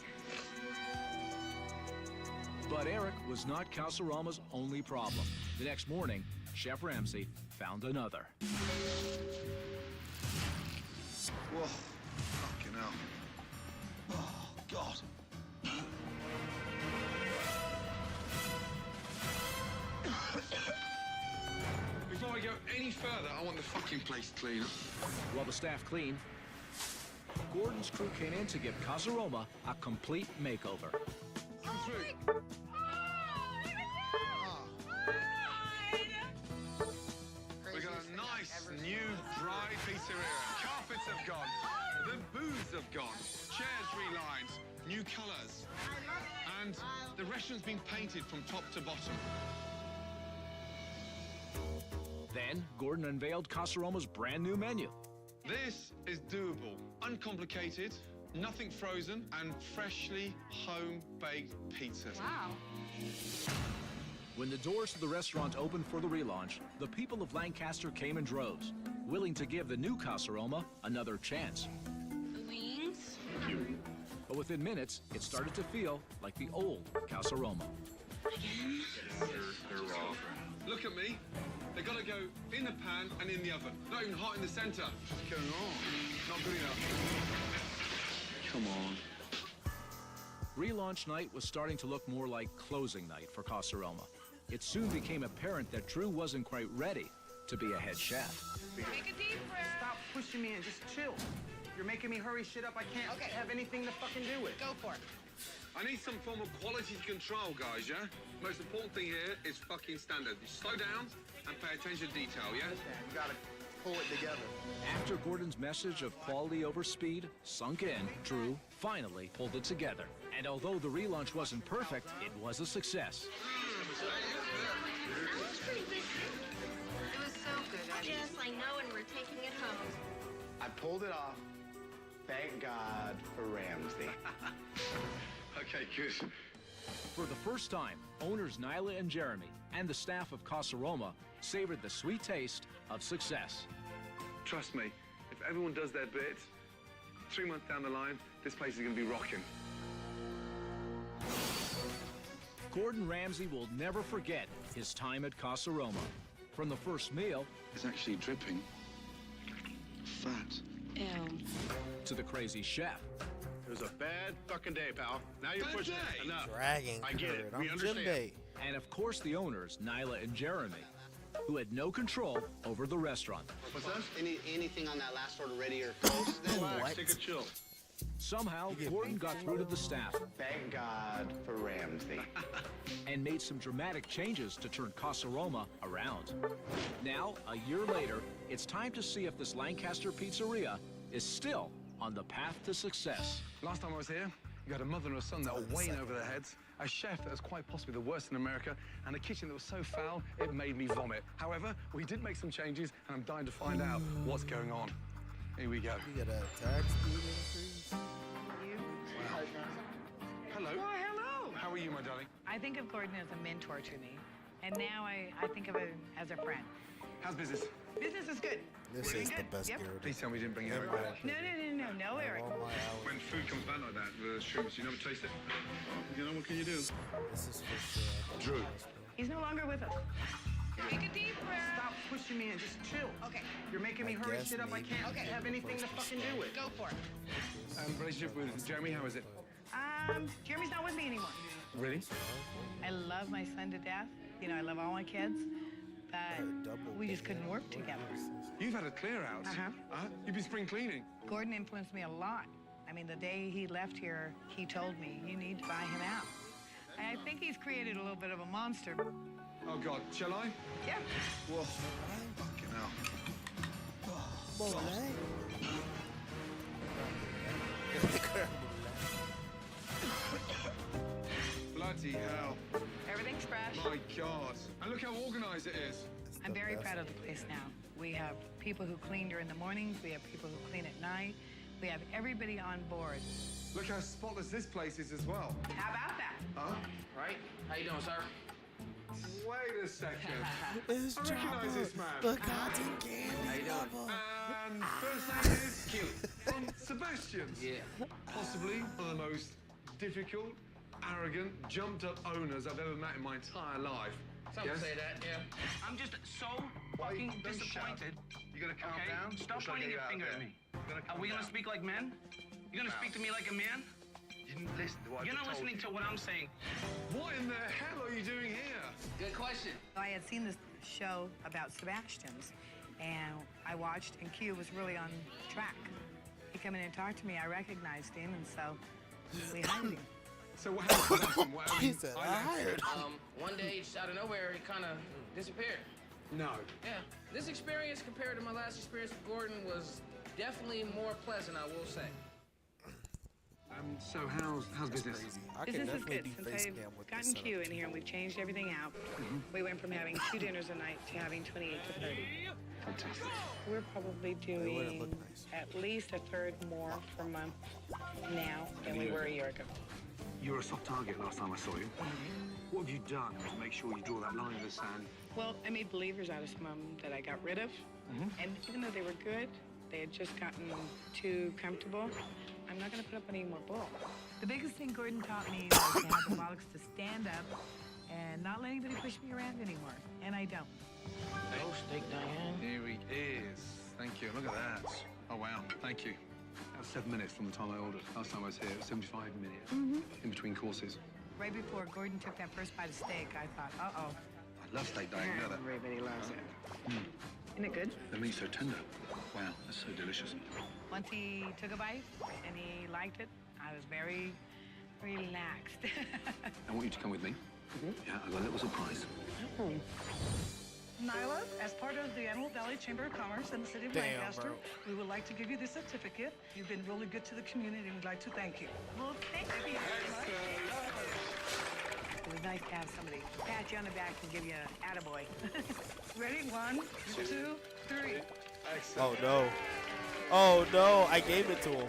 But Eric was not Casarama's only problem. The next morning, Chef Ramsay found another. Whoa. Fucking hell. Oh, God. Before I go any further, I want the fucking place clean. While the staff cleaned, Gordon's crew came in to give Casaroma a complete makeover. Come through. We got a nice new dry pizzeria. Carpets have gone. The booths have gone. Chairs relined. New colours. And the restaurant's been painted from top to bottom. Then, Gordon unveiled Casaroma's brand new menu. This is doable. Uncomplicated, nothing frozen, and freshly home-baked pizza. Wow. When the doors to the restaurant opened for the relaunch, the people of Lancaster came in droves, willing to give the new Casaroma another chance. Wings? But within minutes, it started to feel like the old Casa Roma. Look at me. They gotta go in the pan and in the oven. Not even hot in the center. What's going on? Not good enough. Come on. Relaunch night was starting to look more like closing night for Casa Roma. It soon became apparent that Drew wasn't quite ready to be a head chef. Take a deep breath. Stop pushing me and just chill. You're making me hurry shit up I can't have anything to fucking do with. Go for it. I need some form of quality control, guys, yeah? Most important thing here is fucking standard. You slow down and pay attention to detail, yeah? You gotta pull it together. After Gordon's message of quality over speed sunk in, Drew finally pulled it together. And although the relaunch wasn't perfect, it was a success. That was pretty good. It was so good. Yes, I know, and we're taking it home. I pulled it off. Thank God for Ramsey. Okay, good. For the first time, owners Nyla and Jeremy and the staff of Casa Roma savored the sweet taste of success. Trust me, if everyone does their bit, 3 months down the line, this place is gonna be rocking. Gordon Ramsay will never forget his time at Casa Roma. From the first meal It's actually dripping. Fat. Ew. to the crazy chef, It was a bad fucking day, pal. Now you're Bad pushing day? it. Enough. Dragging I get it. Kurt. We I'm understand. Jim Bait. and of course the owners, Nyla and Jeremy, who had no control over the restaurant. What's that? Anything on that last order ready or close? Relax. Take a chill. Somehow, Gordon got through to the staff Thank God for Ramsey. and made some dramatic changes to turn Casa Roma around. Now, a year later, it's time to see if this Lancaster pizzeria is still on the path to success. Last time I was here, you had a mother and a son that were way in over their heads, a chef that was quite possibly the worst in America, and a kitchen that was so foul it made me vomit. However, we did make some changes, and I'm dying to find out what's going on. Here we go. You got a tax speed increase. Hello. Why, hello. How are you, my darling? I think of Gordon as a mentor to me, and now I think of him as a friend. How's business? Business is good. This We're is doing the good. best Yep. Garrett. Please tell me you didn't bring In Eric my back. opinion. No, Eric. All my hours. When food comes back like that, the shrimps, you never taste it. You know, what can you do? This is for sure. Drew. He's no longer with us. Take a deep breath. Stop pushing me and just chill. Okay. You're making me I hurry guess shit up I maybe can't Okay. have anything to fucking do with. Go for it. Relationship with Jeremy, how is it? Jeremy's not with me anymore. Really? I love my son to death. You know, I love all my kids, but we just couldn't work together. You've had a clear out. You've been spring cleaning. Gordon influenced me a lot. I mean, the day he left here, he told me, you need to buy him out. I think he's created a little bit of a monster. Oh, God. Shall I? Yeah. Whoa. Fucking hell. Bloody hell. Everything's fresh. My God. And look how organized it is. I'm very proud of the place now. We have people who clean during the mornings. We have people who clean at night. We have everybody on board. Look how spotless this place is as well. How about that? Huh? Right? How you doing, sir? Wait a second. It's I recognize this man. the cotton candy lover. And first name is from Sebastian's. Yeah. Possibly one of the most difficult, arrogant, jumped-up owners I've ever met in my entire life. Some Yes? say that, yeah. I'm just so fucking Don't shout. disappointed. You gonna calm Okay? down? Stop Or shall I pointing get your you out finger there? at me. You gonna Are we calm gonna down? speak like men? You're gonna speak to me like a man? You didn't listen to what I You're not told listening you. to what I'm saying. What in the hell are you doing here? Good question. I had seen this show about Sebastian's, and I watched, and Q was really on track. He came in and talked to me. I recognized him, and so we hired him. So what happened to Sebastian? What He happened? said, I hired. One day, just out of nowhere, he kind of disappeared. No. Yeah. This experience, compared to my last experience with Gordon, was definitely more pleasant, I will say. So how's business? Crazy. I can Business is definitely good. do Since face I've cam with gotten this Q setup. in here and we've changed everything out, we went from having 2 dinners a night to having 28 to 30. Fantastic. We're probably wouldn't doing look nice. at least a third more per month now than we were a year ago. You were a soft target last time I saw you. What have you done to make sure you draw that line in the sand? Well, I made believers out of some of them that I got rid of. And even though they were good, they had just gotten too comfortable. I'm not going to put up any more bull. The biggest thing Gordon taught me was to have the bollocks to stand up and not let anybody push me around anymore. And I don't. Oh, Steak Diane. Here he is. Thank you. Look at that. Oh, wow. Thank you. That was 7 minutes from the time I ordered. Last time I was here, it was 75 minutes in between courses. Right before Gordon took that first bite of steak, I thought, uh-oh. I love steak, Diane. You know that? Everybody loves it. Isn't it good? The meat's so tender. Wow, that's so delicious. Once he took a bite and he liked it, I was very relaxed. I want you to come with me. Yeah, I've got a little surprise. Nyla, as part of the Antelope Valley Chamber of Commerce in the city of Lancaster, we would like to give you this certificate. You've been really good to the community, and we'd like to thank you. Well, thank you very much. It was nice to have somebody pat you on the back and give you an attaboy. Ready? 1, 2, 3. Oh no. Oh no, I gave it to him.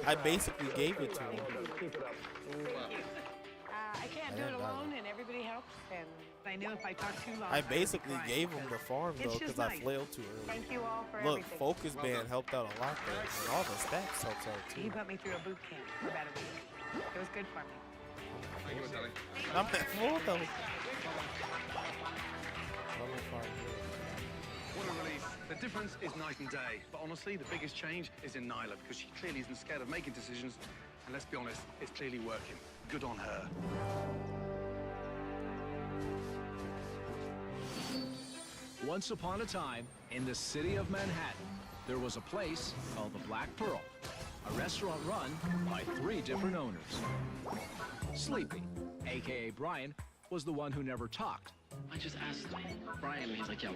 I basically gave it to him. I can't do it alone, and everybody helps. And I knew if I talked too long, I basically gave him the farm though It's because just I nice. flailed too early. Thank you all for Look, everything. Focus Band helped out a lot there, and all the stats helped out He too. put me through a boot camp for about a week. It was good for me. Thank you, darling. I'm at full though. What a relief. The difference is night and day. But honestly, the biggest change is in Nyla because she clearly isn't scared of making decisions. And let's be honest, it's clearly working. Good on her. Once upon a time, in the city of Manhattan, there was a place called the Black Pearl, a restaurant run by 3 different owners. Sleepy, a.k.a. Brian, was the one who never talked. I just asked Brian, and he's like, yeah,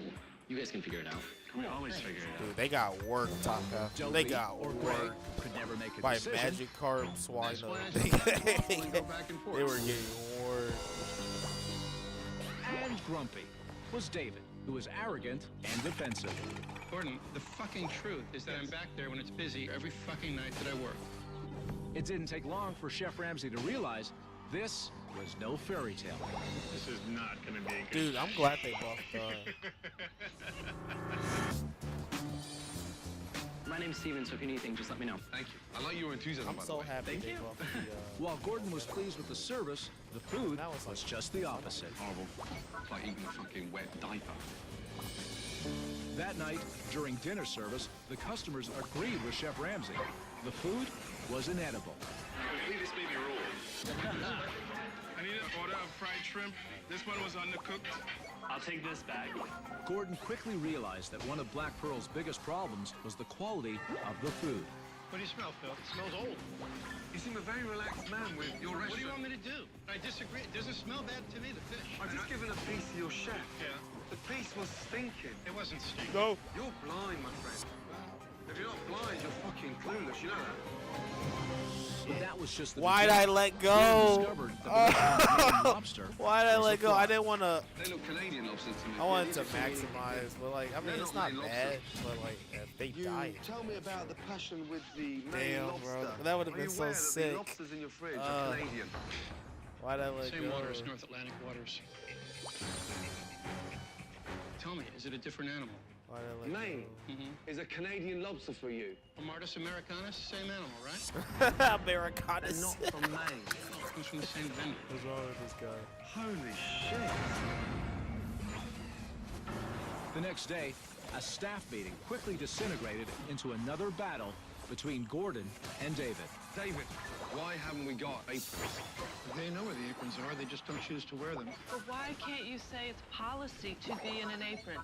you guys can figure it out. We always figure it out. Dude, they got work, Taka. They Dopey got or Greg work. could never make a By decision. Magic Carp Swine. They They were getting work. And Grumpy was David, who was arrogant and defensive. Gordon, the fucking truth is that I'm back there when it's busy every fucking night that I work. It didn't take long for Chef Ramsay to realize this was no fairy tale. This is not gonna be good. Dude, I'm glad they buffed My name's Steven, so if you need anything, just let me know. Thank you. I like your enthusiasm, I'm by the so way. happy they buffed the, While Gordon was pleased with the service, the food was just the opposite. Horrible. It's like eating a fucking wet diaper. That night, during dinner service, the customers agreed with Chef Ramsay. The food was inedible. Leave this baby roll. I need an order of fried shrimp. This one was undercooked. I'll take this back. Gordon quickly realized that one of Black Pearl's biggest problems was the quality of the food. What do you smell, Phil? It smells old. You seem a very relaxed man with your restaurant. What do you want me to do? I disagree. It doesn't smell bad to me, the fish. I've just given a piece to your chef. Yeah. The piece was stinking. It wasn't stinking. No. You're blind, my friend. If you're not blind, you're fucking clueless. You know that? But that was just the Why'd I beginning. let Gordon go? discovered that the Canadian lobster Why'd I was let a go? flop. I didn't want to. They look Canadian lobsters to me. I wanted to maximize, but like, I mean, it's not bad, but like, if they died. Tell me about the passion with the Damn, lobster. bro. That would have Are been you so aware that sick. The lobsters in your fridge are Canadian. Why'd I let Same go? waters, North Atlantic waters. Tell me, is it a different animal? Why'd I let Maine is a Canadian lobster for you. Martis americanus, same animal, right? go? Americanus. They're not from Maine. No, it comes from the same vendor. What's wrong with this guy? Holy shit. The next day, a staff meeting quickly disintegrated into another battle between Gordon and David. David, why haven't we got aprons? They know where the aprons are, they just don't choose to wear them. But why can't you say it's policy to be in an apron?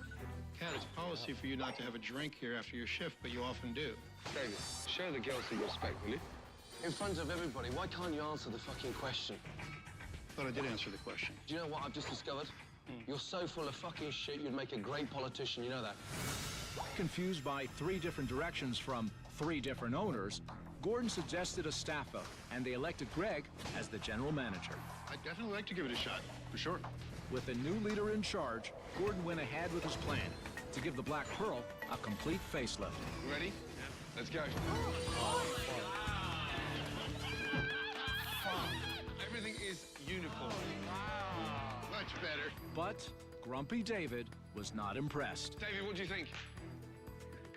Kat, it's policy for you not to have a drink here after your shift, but you often do. David, show the girls some respect, will you? In front of everybody, why can't you answer the fucking question? Thought I did answer the question. Do you know what I've just discovered? You're so full of fucking shit, you'd make a great politician, you know that? Confused by 3 different directions from 3 different owners, Gordon suggested a staff vote, and they elected Greg as the general manager. I'd definitely like to give it a shot, for sure. With the new leader in charge, Gordon went ahead with his plan to give the Black Pearl a complete facelift. You ready? Let's go. Everything is uniform. Much better. But Grumpy David was not impressed. David, what do you think?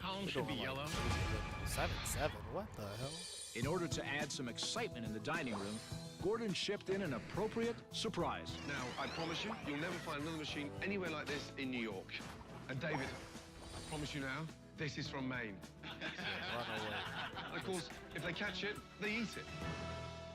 Column should be yellow. 7-7. What the hell? In order to add some excitement in the dining room, Gordon shipped in an appropriate surprise. Now, I promise you, you'll never find another machine anywhere like this in New York. And David, I promise you now, this is from Maine. And of course, if they catch it, they eat it.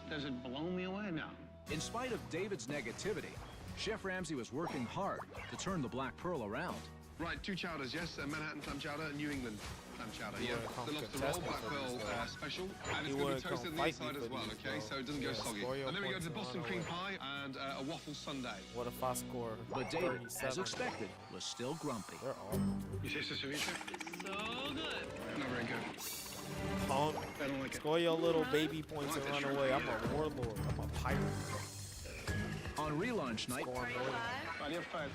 Does it blow me away now? In spite of David's negativity, Chef Ramsay was working hard to turn the Black Pearl around. Right, 2 chowders, yes? Manhattan clam chowder and New England clam chowder, yeah. The lobster roll, Black Pearl special. And it's going to be toasted on the inside as well, okay? So it doesn't go soggy. And then we go to the Boston cream pie and a waffle sundae. What if I score? But David, as expected, was still grumpy. You taste the ceviche? So good. Not very good. Punk. I don't like it. Score your little baby points and run away. I'm a warlord. I'm a pirate. On relaunch night,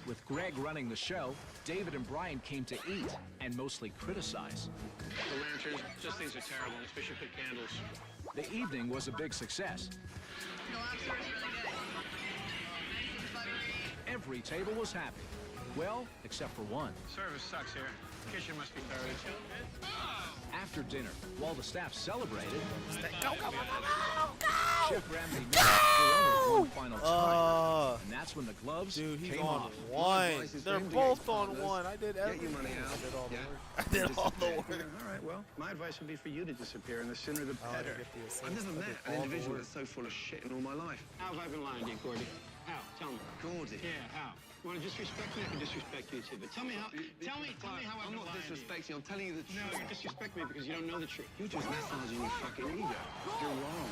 with Greg running the show, David and Brian came to eat and mostly criticize. The lanterns, just things are terrible, especially put candles. The evening was a big success. The lobster is really good. Nice and buttery. Every table was happy. Well, except for one. Service sucks here. Kitchen must be dirty. After dinner, while the staff celebrated, Go! Chef Ramsay made one final time, and that's when the gloves Dude, he's came on off. one. They're both on one. I did everything. Get your money out. I did all the Yeah. work. I did all the work. All right, well, my advice would be for you to disappear, and the sooner the I better. I've never met an individual that's so full of shit in all my life. How have I been lying to you, Gordy? How? Tell me. Gordy. Yeah, how? You want to disrespect me? I can disrespect you too. But tell me how. Tell me how I've I'm been not lying to you. disrespecting, I'm telling you the truth. No, you disrespect me because you don't know the truth. You're just massaging your fucking ego. You're wrong.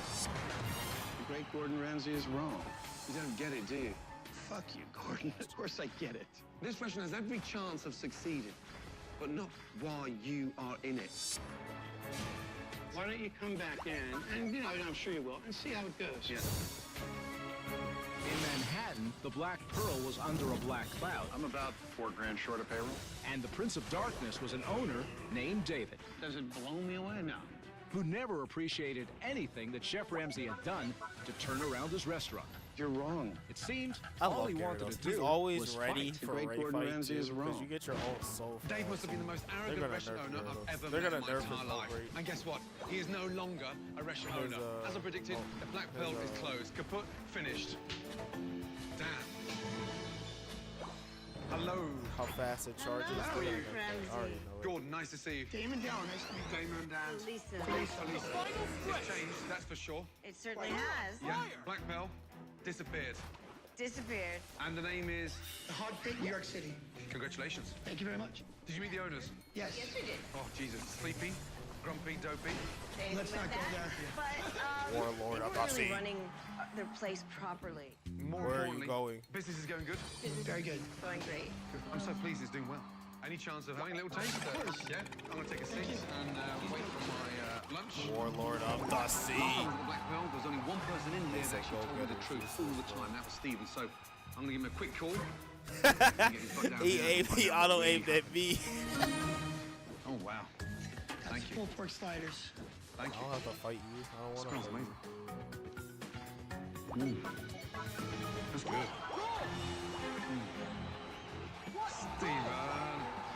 The great Gordon Ramsay is wrong. You don't get it, do you? Fuck you, Gordon. Of course I get it. This restaurant has every chance of succeeding, but not while you are in it. Why don't you come back in, and you know, I'm sure you will, and see how it goes. Yeah. In Manhattan, the Black Pearl was under a black cloud, I'm about $4 grand short of payroll. and the Prince of Darkness was an owner named David, Does it blow me away now? who never appreciated anything that Chef Ramsay had done to turn around his restaurant. You're wrong. It seemed I all love he wanted Gyarados. to do He's always was ready fight. for great a raid Gordon fight Ramsay too, is because wrong. you get your own soul. Dave must have been the most They're arrogant gonna restaurant nerf owner Gyarados. I've ever They're met gonna in my nerf entire his life. rate. And guess what? He is no longer a restaurant There's, owner. As I predicted, the Black Pearl is closed. Kaput, finished. Damn. Hello. How fast it charges. How are you? I already know it. Gordon, nice to see you. Damon Dell, nice to meet you. Damon Dan. Lisa. It's changed, that's for sure. It certainly has. Yeah, Black Pearl disappeared. Disappeared. And the name is... The Hot Pit, New York City. Congratulations. Thank you very much. Did you meet the owners? Yes. Yes, we did. Oh, Jesus. Sleepy, grumpy, dopey. Let's not go there. But Warlord, they I'm weren't not really seeing. running their place properly. More Where are you importantly, going? business is going good. Very good. Going great. I'm so pleased it's doing well. Any chance of having a little taste? Yeah? I'm going to take a seat and wait for my lunch. Warlord of the sea. Last time I was at the Black Pearl, there was only one person in here that actually told me the truth all the time. That was Steven. So I'm going to give him a quick call. He auto-aimed at me. Oh, wow. Thank you. Pulled pork sliders. Thank I you. don't have to fight you. I don't want Smells to. amazing. That's good. Steven.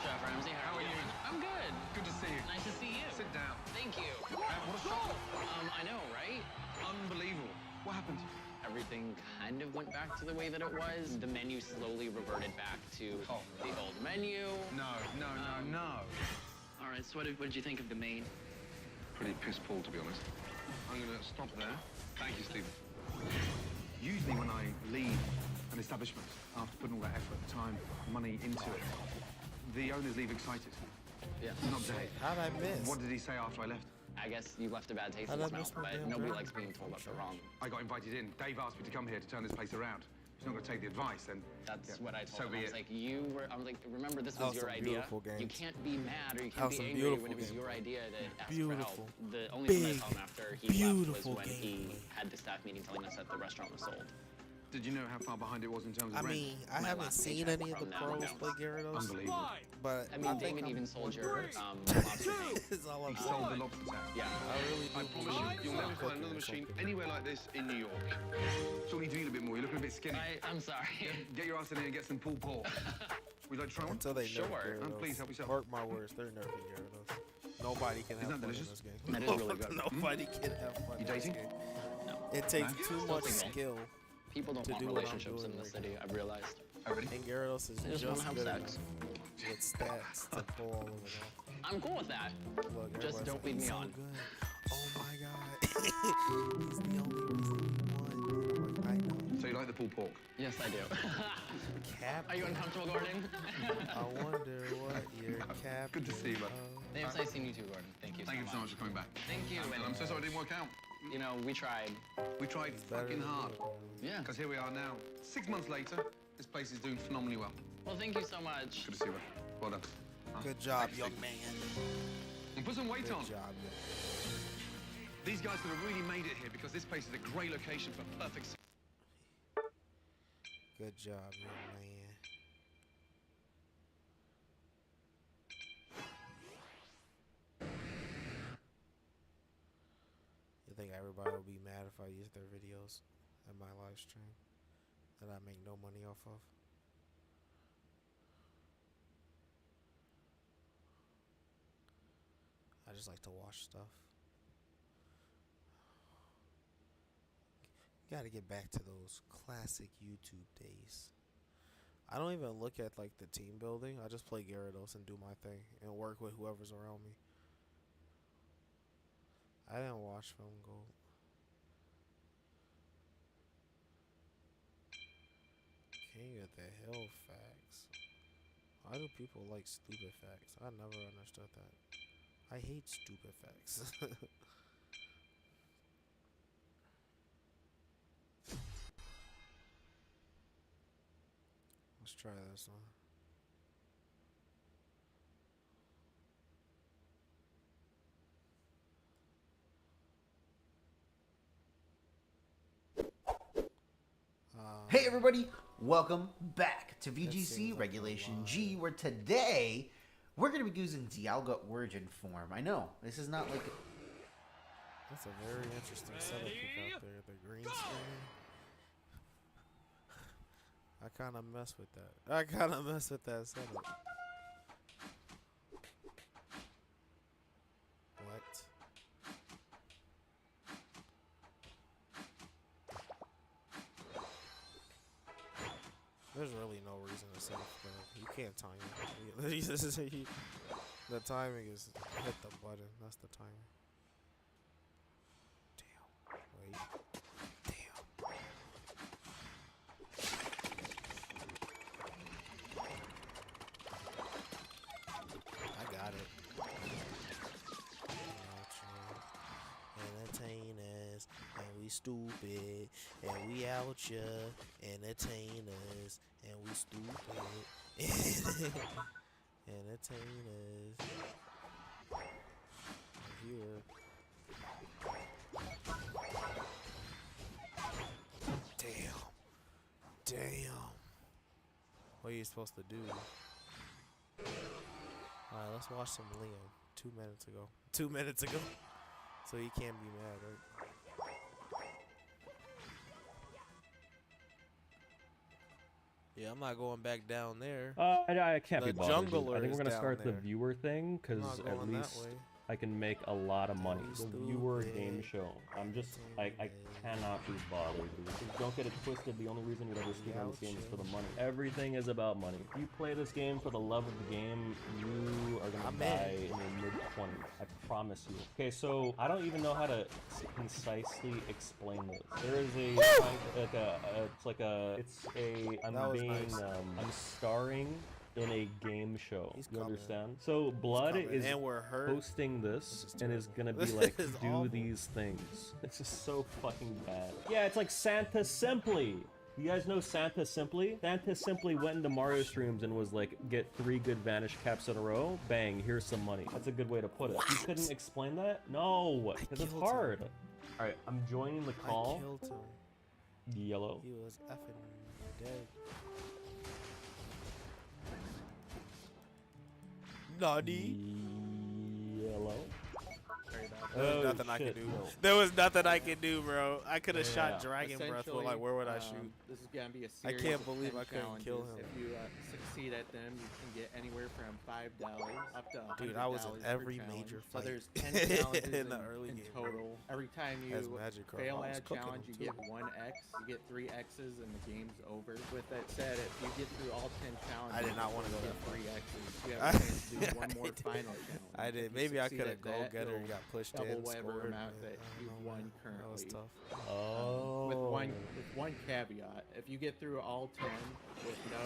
Chef Ramsay, how are you? I'm good. Good to see you. Nice to see you. Sit down. Thank you. What a shock. I know, right? Unbelievable. What happened? Everything kind of went back to the way that it was. The menu slowly reverted back to the old menu. No. All right, so what did you think of the main? Pretty piss poor, to be honest. I'm going to stop there. Thank you, Stephen. Usually when I leave an establishment, after putting all that effort, time, money into it, the owners leave excited. Yeah. Not Dave. How'd I miss? What did he say after I left? I guess you left a bad taste How'd in I his miss mouth, my but damn nobody drink? likes being told that they're wrong. I got invited in. Dave asked me to come here to turn this place around. He's not going to take the advice, then... That's what I told So him. be I was it. like, I'm like, remember this That was was your some idea. beautiful You games. can't be mad or you That can't was be some angry when beautiful it was games. your idea to ask Beautiful. for help. The only time I saw him after he left was beautiful when he gameplay. had the staff meeting telling us that the restaurant was sold. Did you know how far behind it was in terms of I rent? mean, I My haven't last seen paycheck any of the from them, pros no. play Gyarados, Unbelievable. but I mean, think Damon I'm even sold your great. lobster tank. That's all I'm He saying. sold the lobster tank. Yeah. I really do I promise believe you, you'll never it's find cooking another or machine something. anywhere like this in New York. Surely you need a bit more. You're looking a bit skinny. I'm sorry. Get your ass in here and get some pulled pork. Would you like to try one? Until they Sure. nerf Gyarados. Please help yourself. Mark my words, they're nerfing Gyarados. Nobody can have Isn't fun that in delicious? this game. That is really good. Nobody can have fun You in this dating? game. No. It takes No? too Still much single. skill. People don't to want do what I'm relationships doing in the right city, now. I've realized. Already? And Gyarados is They just just wanna have good sex. enough with stats to pull all of it off. I'm cool with that. Look, Just everybody's don't like, lead "He's me so on." good. Oh my god. He's the only reason we won. I'm like, I know. So you like the pulled pork? Yes, I do. Cap. Are you uncomfortable, Gordon? I wonder what your cap. Good to see you, bud. Thanks, nice seeing you too, Gordon. Thank you Thank you so much for coming back. Thank you. And I'm so sorry it didn't work out. You know, we tried. We tried fucking hard. Yeah. Because here we are now. 6 months later, this place is doing phenomenally well. Well, thank you so much. Good to see you, bud. Well done. Good job, Thanks, young Steve. man. And put some weight Good on. job, young These guys could have really made it here because this place is a great location for perfect. Good job, young man. You think everybody will be mad if I use their videos in my live stream that I make no money off of? I just like to watch stuff. Gotta get back to those classic YouTube days. I don't even look at like the team building. I just play Gyarados and do my thing and work with whoever's around me. I didn't watch Film Gold. King of the Hill facts. Why do people like stupid facts? I never understood that. I hate stupid facts. Let's try this one. Hey everybody, welcome back to VGC Regulation G, where today we're going to be using Dialga Origin form. I know, this is not like... That's a very interesting setup you got there, the green screen. I kind of mess with that. I kind of mess with that setup. What? There's really no reason to save that. You can't time it. The timing is hit the button. That's the timing. Damn. Wait. Damn. I got it. Entertain us, and we stupid, and we out here. Entertain us, and we stupid. Entertain us. I'm here. Damn. What are you supposed to do? Alright, let's watch some Liam. 2 minutes ago. 2 minutes ago. So he can't be mad, right? Yeah, I'm not going back down there. I can't The be bothered. jungler I think is we're gonna down start there. the viewer thing I'm because not at going that least way. I can make a lot of money. The Stupid. viewer game show. I cannot be bothered. Dude. Just don't get it twisted. The only reason you'd ever stream on this game is for the money. Everything is about money. If you play this game for the love of the game, you are gonna die in your mid-20s. I promise you. Okay, so I don't even know how to concisely explain this. There is I'm starring in a game show. You understand? So Blood is And we're hurt. hosting this and is gonna be This like, is do awful. these things. It's just so fucking bad. Yeah, it's like Santa Simply. You guys know Santa Simply? Santa Simply went into Mario streams and was like, get 3 good Vanish caps in a row, bang, here's some money. That's a good way to put it. You couldn't explain that? No, because it's hard. Alright, I'm joining the call. I killed him. Yellow. He was effing dead. Nani? Yellow. Very bad. There was Oh, nothing I shit, could do. no. There was nothing I could do, bro. I could have Yeah. shot Dragon Breath, but like, Essentially, where would I shoot? This is gonna be a I series can't of believe 10 I couldn't kill challenges. him. If you succeed at them, you can get anywhere from $5 up to $100 Dude, I was in per every challenge. major So fight there's 10 challenges in the early in game, total. Every time As you Magic Card. fail I was at a cooking challenge, them you too. get 1 X. You get 3 X's, and the game's over. With that said, if you get through all 10 challenges, I did not want to you go get that far. 3 X's. You have a chance to do one more I did. final challenge. I did. If you Maybe I succeed could at have go that, getter and you'll got pushed double in. whatever Scored. amount that you've won currently. That was tough. Oh. With one caveat, if you get through all 10 with no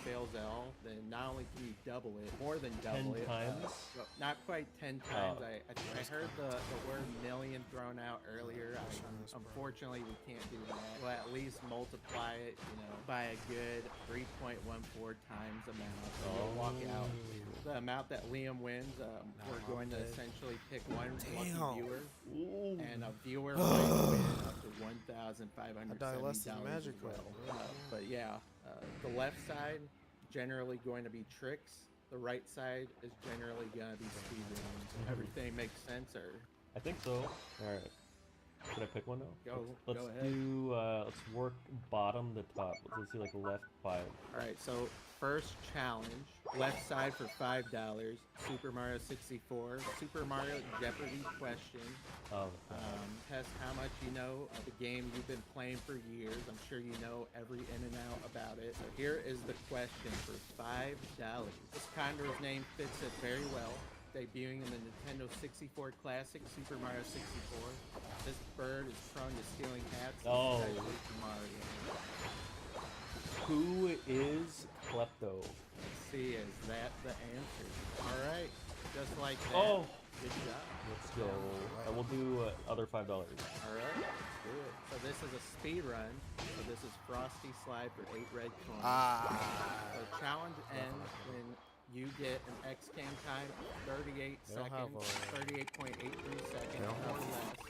fails L, then not only can you double it, more than double 10 it. times? Well, not quite 10 times. Oh. I heard the word million thrown out earlier. Unfortunately, we can't do that. We'll at least multiply it, by a good 3.14 times amount. So we'll walk out the amount that Liam wins. We're going to essentially pick one lucky viewer, and a viewer might win up to $1,570 Magic as well. Card. But yeah, the left side generally going to be tricks. The right side is generally going to be speedruns. Everything makes sense, or I think so. All right. Should I pick one now? Let's go ahead. do. Let's work bottom to top. Let's do like left 5. All right, so first challenge, left side for $5, Super Mario 64, Super Mario Jeopardy question. Oh. Test how much you know of the game you've been playing for years. I'm sure you know every in and out about it. So here is the question for $5. This Condor's name fits it very well. Debuting in the Nintendo 64 Classic, Super Mario 64. This bird is prone to stealing hats, Oh. especially from Mario. Who is Klepto? Let's see, is that the answer? All right, just like that. Oh. Good job. Let's go. I will do other $5. All right, let's do it. So this is a speed run. So this is Frosty Slide for 8 red coins. So challenge ends when you get an X-Cam time of 38 They don't have seconds, 38.83 seconds or less,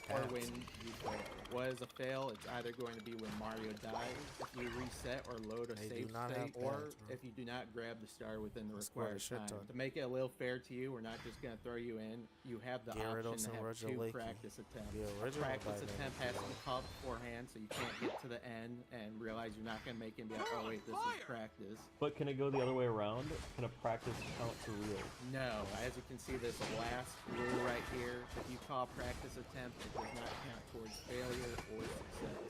or when you fail. What is a fail? It's either going to be when Mario dies, if you reset or load a They do save not state, have or pads, bro. if you do not grab the star within the I swear required to shit time. ton. To make it a little fair to you, we're not just going to throw you in. You have the Gyarados option to and have 2 Regieleki. practice attempts. The A original practice Batman. attempt has to be called beforehand, so you can't get to the end and realize you're not going to make it and be like, oh wait, this is practice. But can it go the other way around? Can a practice count to real? No, as you can see, this last rule right here, if you call practice attempt, it does not count towards failure or success.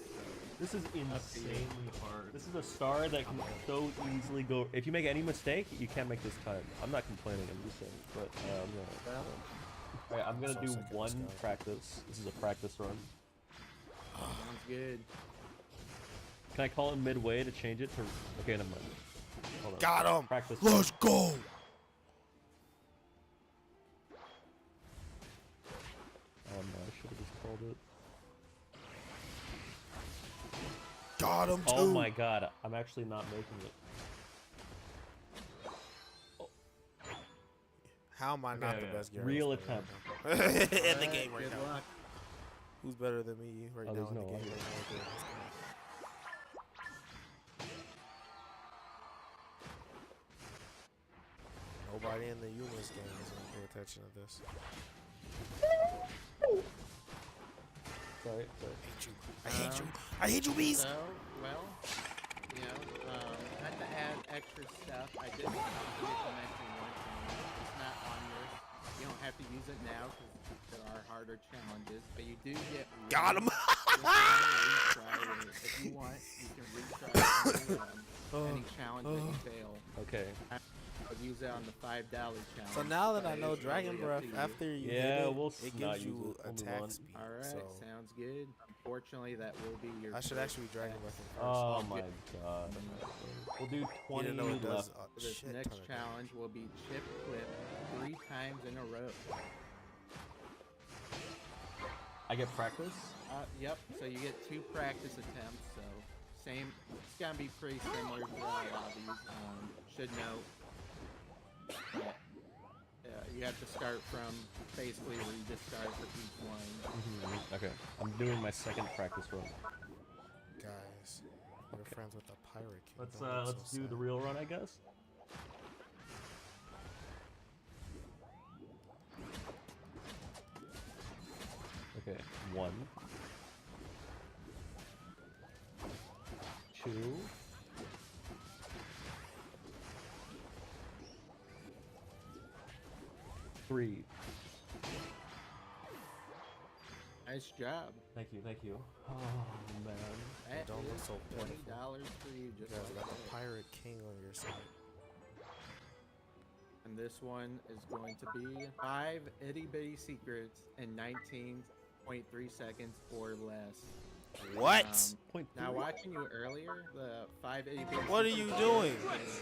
This is insanely hard. This is a star that can so easily go. If you make any mistake, you can't make this time. I'm not complaining. I'm just saying. But all right, I'm gonna do one practice. This is a practice run. Sounds good. Can I call it midway to change it to? Okay, never mind. Hold on. Got him. Practice. Let's go. Oh no, I should have just called it. Got him too. Oh my god, I'm actually not making it. How am I not the best Gyarados Real player attempt. right now? In the game right Good now. luck. Who's better than me right now there's in the no game other. right now? Nobody in the Unis game is gonna pay attention to this. Sorry. I hate you. I hate you, bees. So, well, not to add extra stuff, I did forget to mention one thing. It's not on yours. You don't have to use it now because there are harder challenges, but you do get Got him. If you want, you can retry any challenge that you fail. Okay. I would use it on the $5 challenge. So now that I but know it's Dragon really up Breath, to you. after you Yeah, hit it, we'll it not gives use you it. We'll move attack on. speed. All right, So sounds good. Unfortunately, that will be your. I should first actually Dragon X. Breath first. Oh my god. We'll do 20 know it does left. a This shit next ton of challenge will be chip clip 3 times in a row. I get practice. Yep. So you get 2 practice attempts. So same. It's gonna be pretty similar to lobbies. Should note that you have to start from basically where you just start for each one. Okay. I'm doing my second practice run. Guys, we're friends with the pirate king. Let's Don't look let's so do sad. the real run, I guess. Okay, 1, 2, 3. Nice job. Thank you, thank you. Oh man. That Don't look is so $20 pitiful. for you, You just guys like got that. the Pirate King on your side. And this one is going to be 5 itty bitty secrets in 19.3 seconds or less. What? Now watching you earlier, the 5 itty bitty What are secrets you doing? is,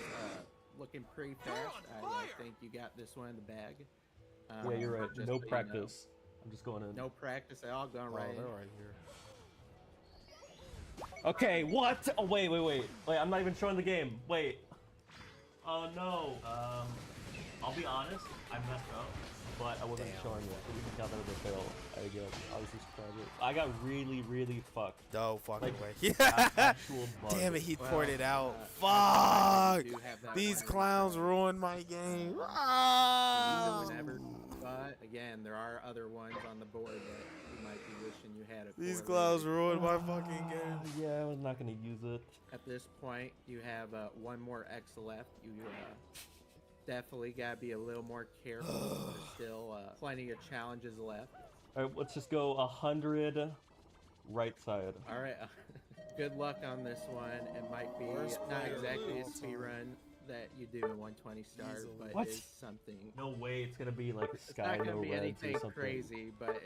looking pretty fast. I think you got this one in the bag. Yeah, you're right. Just No so you practice. I'm just going in. know. No practice at all, going right in. They're right here. Okay, what? Oh, wait, I'm not even showing the game. Wait. Oh, no. I'll be honest. I messed up, but I wasn't showing it. So we can count that as a fail, I guess. I was just trying to... I got really fucked. No fucking way. Actual bug. Damn it, he poured it out. I Fuck! do have that These one clowns ruined my game. Whenever, but again, there are other ones on the board that you might be wishing you had it. These for clowns later. ruined my fucking game. Yeah, I was not gonna use it. At this point, you have one more X left. You definitely gotta be a little more careful. There's still plenty of challenges left. All right, let's just go 100 right side. All right, good luck on this one. It might be not exactly a speed run that you do in 120 stars, but What? it's something. No way, it's gonna be like It's Sky not gonna No be Reds or anything something. crazy, but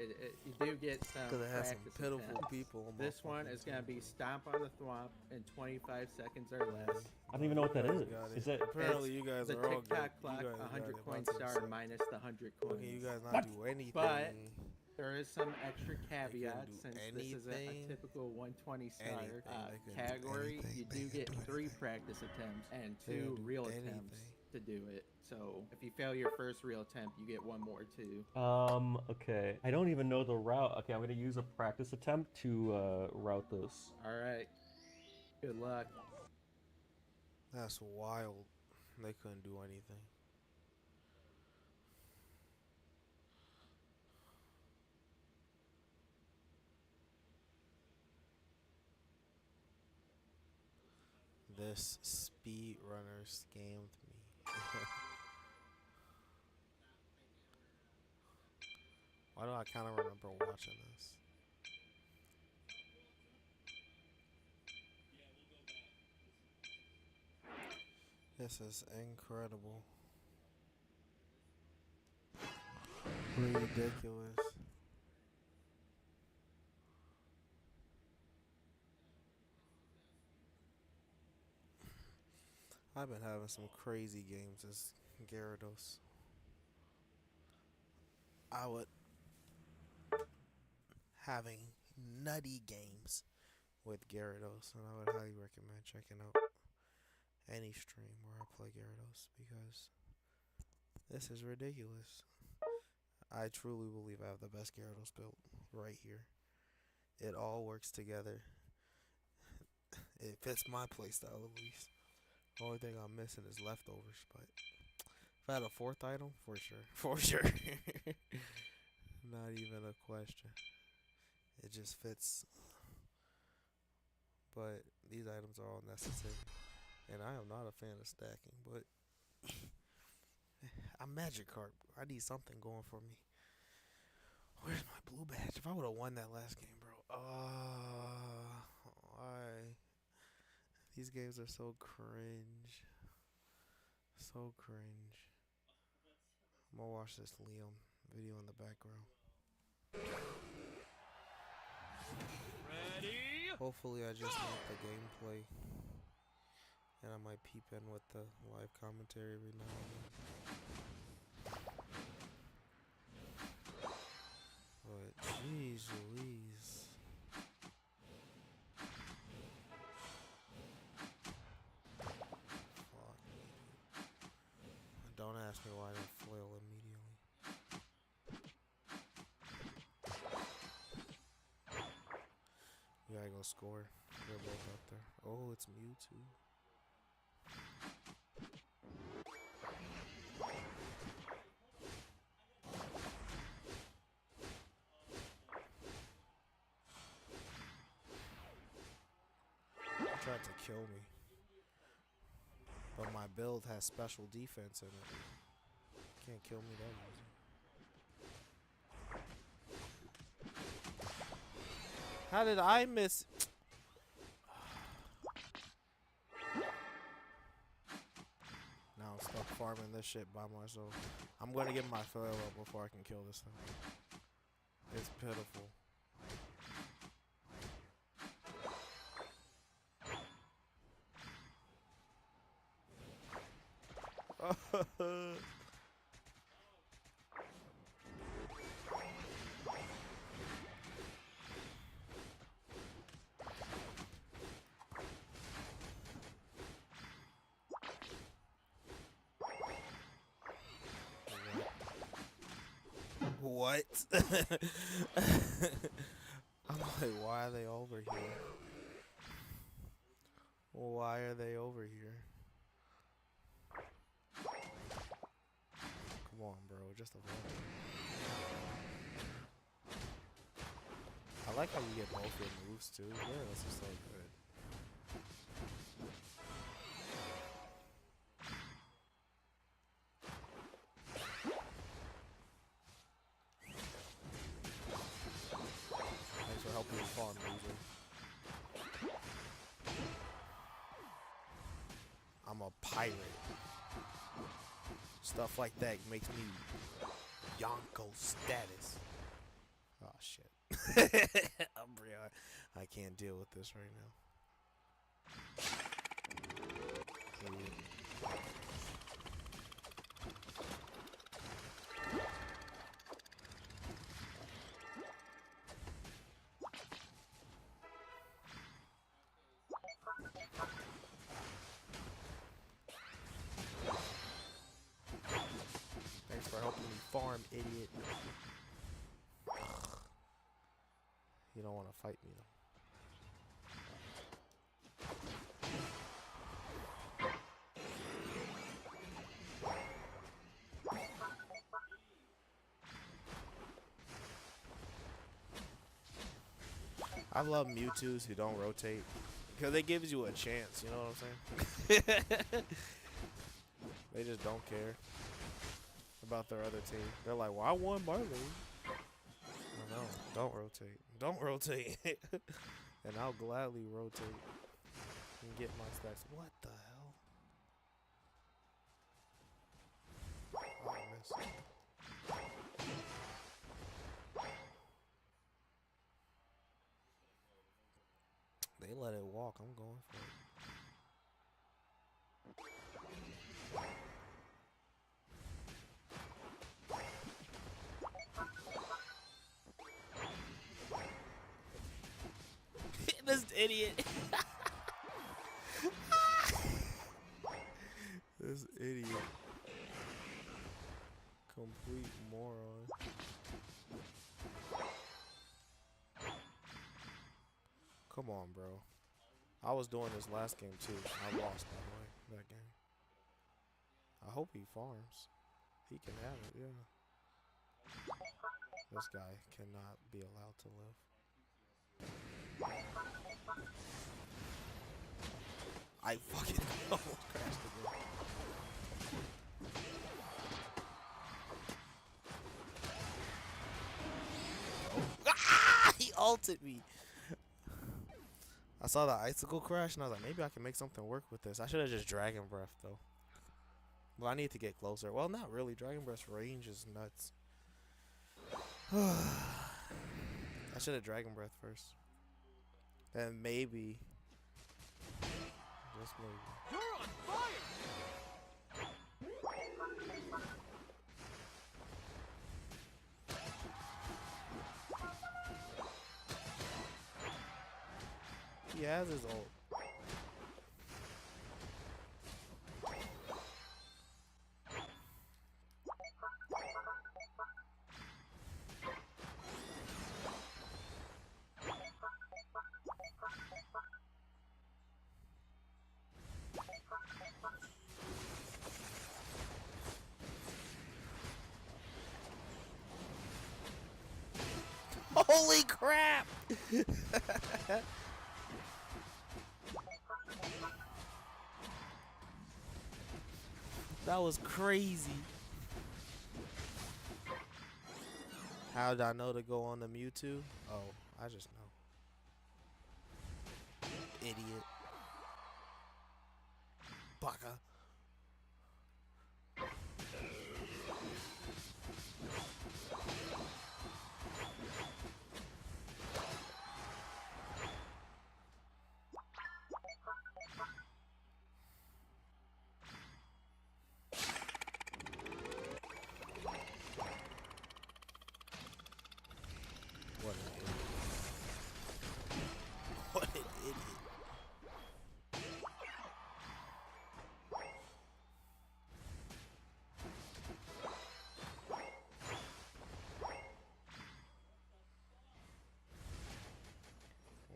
you do get some Because it has some practice pitiful attempts. people. on my This one fucking is gonna be Stomp on the Thwomp in 25 seconds or less. I don't even know what that is. got it. Is it? Apparently, you guys the are all good. TikTok You clock, guys got 100 it. coin About to star say. minus the 100 coins. Okay, you guys not do anything. But there is some extra caveats do since this isn't a anything. typical 120 star Anything. They can do category. anything. You They do can get do 3 anything. practice attempts and They can 2 do real anything. attempts to do it. So if you fail your first real attempt, you get 1 more too. Okay. I don't even know the route. Okay, I'm gonna use a practice attempt to route this. All right. Good luck. That's wild. They couldn't do anything. This speedrunner scammed me. Why do I kind of remember watching this? This is incredible. Ridiculous. I've been having some crazy games as Gyarados. I would having nutty games with Gyarados, and I would highly recommend checking out any stream where I play Gyarados because this is ridiculous. I truly believe I have the best Gyarados built right here. It all works together. It fits my playstyle at least. The only thing I'm missing is leftovers, but if I had a 4th item, for sure. For sure. Not even a question. It just fits. But these items are all necessary. And I am not a fan of stacking, but I'm Magikarp. I need something going for me. Where's my blue badge? If I would have won that last game, bro. Why? These games are so cringe. So cringe. I'm gonna watch this Liam video in the background. Ready? Hopefully I just need the gameplay. And I might peep in with the live commentary every now and then. But jeez Louise. Fuck me. Don't ask me why I didn't flail immediately. You gotta go score. They're both out there. Oh, it's Mewtwo. hard to kill me. But my build has special defense in it. Can't kill me that easy. How did I miss? Now I'm stuck farming this shit by myself. I'm gonna get my farewell before I can kill this thing. It's pitiful. What? I'm like, why are they over here? Why are they over here? Come on, bro. Just a moment. I like how you get both your moves, too. Yeah, this is so good. Thanks for helping me farm, loser. I'm a pirate. Stuff like that makes me Yonko status. Oh shit. I'm real. I can't deal with this right now. Thanks for helping me farm, idiot. You don't want to fight me, though. I love Mewtwo's who don't rotate. Because it gives you a chance, you know what I'm saying? They just don't care about their other team. They're like, well, I won my league. No, don't rotate. Don't rotate. And I'll gladly rotate and get my stacks. What the hell? Oh, I missed. They let it walk. I'm going for it. This idiot. This idiot. Complete moron. Come on, bro. I was doing this last game too. I lost, by the way, that game. I hope he farms. He can have it, yeah. This guy cannot be allowed to live. I fucking almost crashed again. Oh. Ah! He ulted me. I saw the icicle crash and I was like, maybe I can make something work with this. I should have just Dragon Breath though. Well, I need to get closer. Well, not really. Dragon Breath's range is nuts. I should have Dragon Breath first. And maybe. Just maybe. You're on fire! He has his ult. Holy crap! That was crazy. How did I know to go on the Mewtwo? Oh, I just know. Idiot. Baka. What an idiot. What an idiot.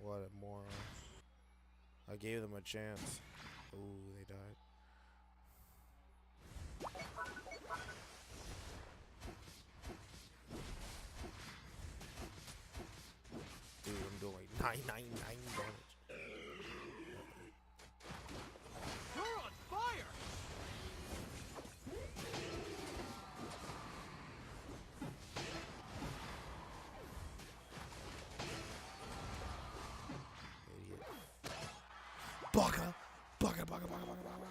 What a moron. I gave them a chance. Ooh, they died. Dude, I'm doing 999 damage. You're on fire! Idiot. Baka! Baka, baka, baka, baka, baka.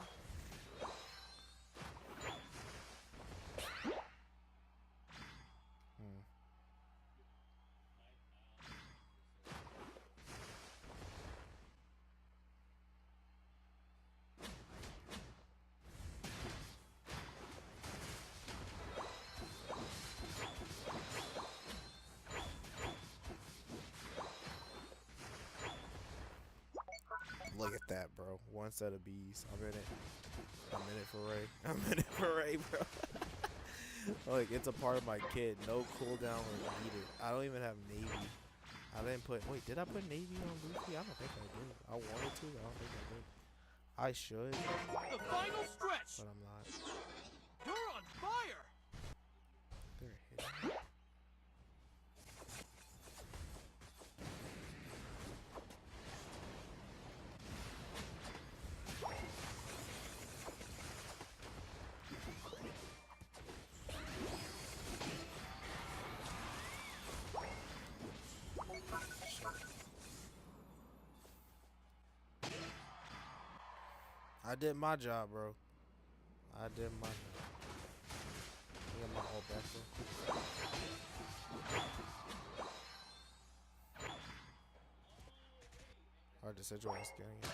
Look at that, bro. One set of bees. I'm in it. I'm in it for Ray. I'm in it for Ray, bro. Like, it's a part of my kit. No cooldown was needed. I don't even have Navy. I didn't put... Wait, did I put Navy on Luffy? I don't think I did. I wanted to, but I don't think I did. I should. The final stretch! But I'm not. You're on fire! They're hitting me. I did my job, bro. I did my job. I got my whole back, bro. Hard to set your ass getting it.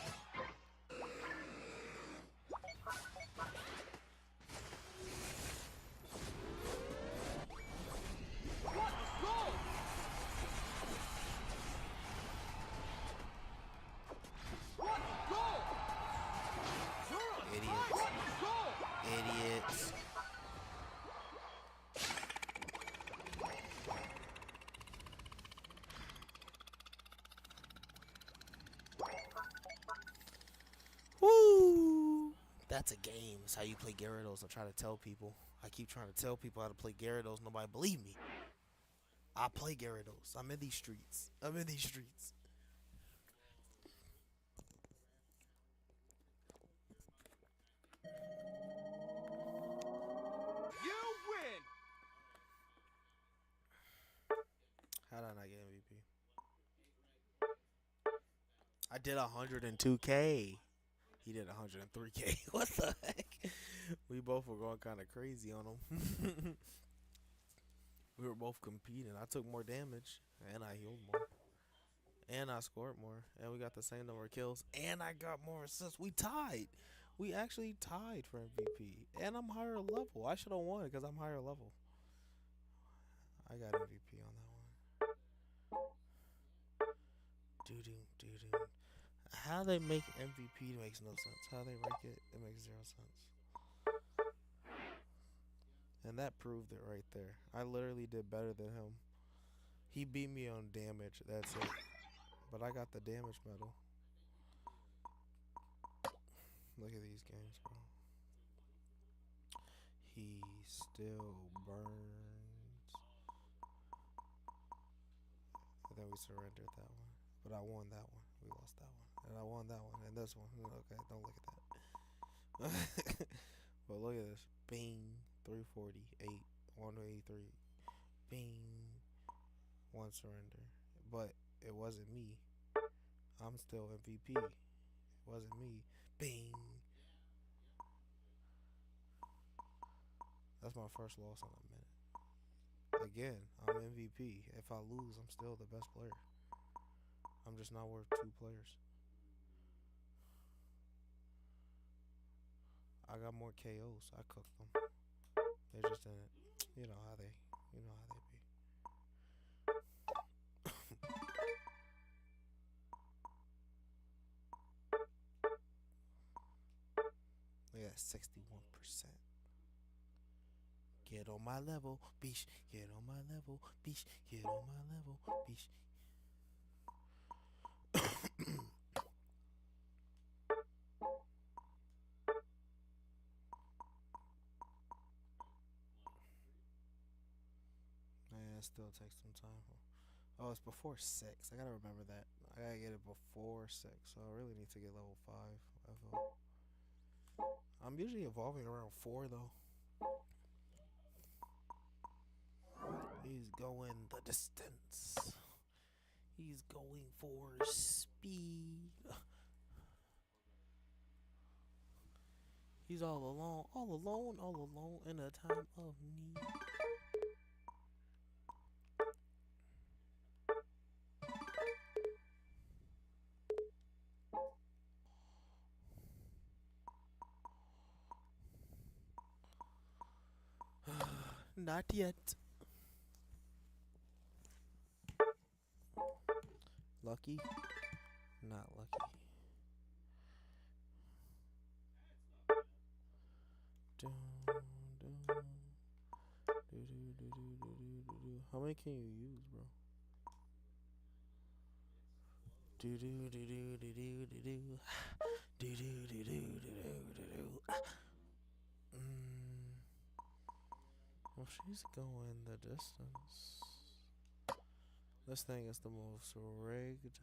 Idiots. Idiots. Woo! That's a game. That's how you play Gyarados. I try to tell people. I keep trying to tell people how to play Gyarados. Nobody believe me. I play Gyarados. I'm in these streets. I'm in these streets. You win! How did I not get MVP? I did 102K. He did 103K. What the heck? We both were going kind of crazy on him. We were both competing. I took more damage, and I healed more. And I scored more. And we got the same number of kills. And I got more assists. We tied. We actually tied for MVP. And I'm higher level. I should have won because I'm higher level. I got MVP on that one. Doo-doo, doo-doo. How they make MVP makes no sense. How they rank it, it makes 0 sense. And that proved it right there. I literally did better than him. He beat me on damage, that's it. But I got the damage medal. Look at these games, bro. He still burns. I think we surrendered that one. But I won that one. We lost that one. And I won that one. And this one. Okay, don't look at that. But look at this. Bing. 348. 183. Bing. 1 surrender. But it wasn't me. I'm still MVP. It wasn't me. Bing. That's my first loss in a minute. Again, I'm MVP. If I lose, I'm still the best player. I'm just not worth 2 players. I got more KOs. I cooked them. They just didn't. You know how they be. They got 61%. Get on my level, beesh. Get on my level, beesh. Get on my level, beesh. Man, it still takes some time. Oh, it's before 6. I gotta remember that. I gotta get it before 6. So I really need to get level 5. I'm usually evolving around 4 though. He's going the distance. He's going for speed. He's all alone in a time of need. Not yet. Lucky? Not lucky. How many can you use, bro? Well, she's going the distance. This thing is the most rigged.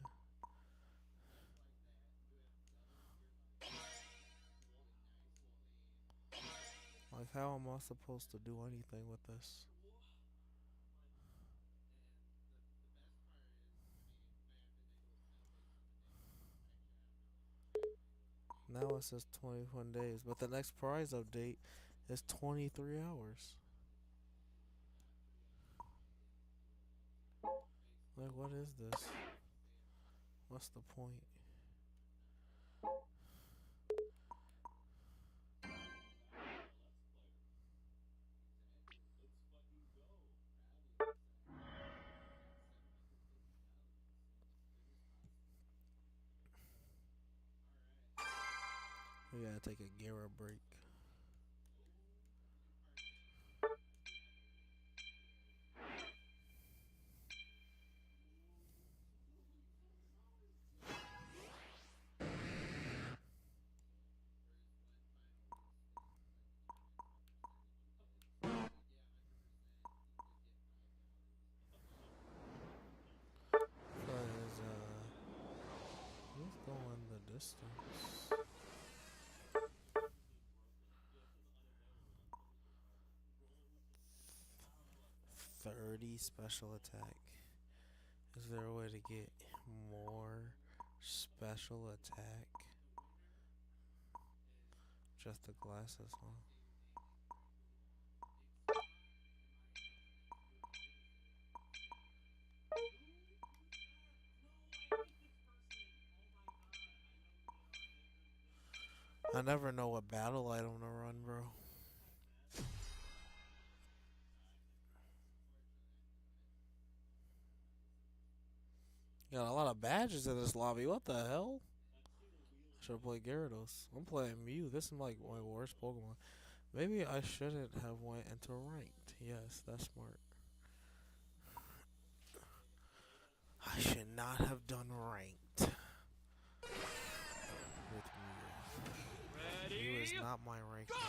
Like, how am I supposed to do anything with this? Now it says 21 days, but the next prize update is 23 hours. Like, what is this? What's the point? We gotta take a Gara break. He's going the distance. 30 special attack. Is there a way to get more special attack? Just the glasses, huh? I never know what battle item to run, bro. Got a lot of badges in this lobby. What the hell? I should have played Gyarados. I'm playing Mew. This is like my worst Pokemon. Maybe I shouldn't have went into ranked. Yes, that's smart. I should not have done ranked with Mew. Mew is not my ranked name.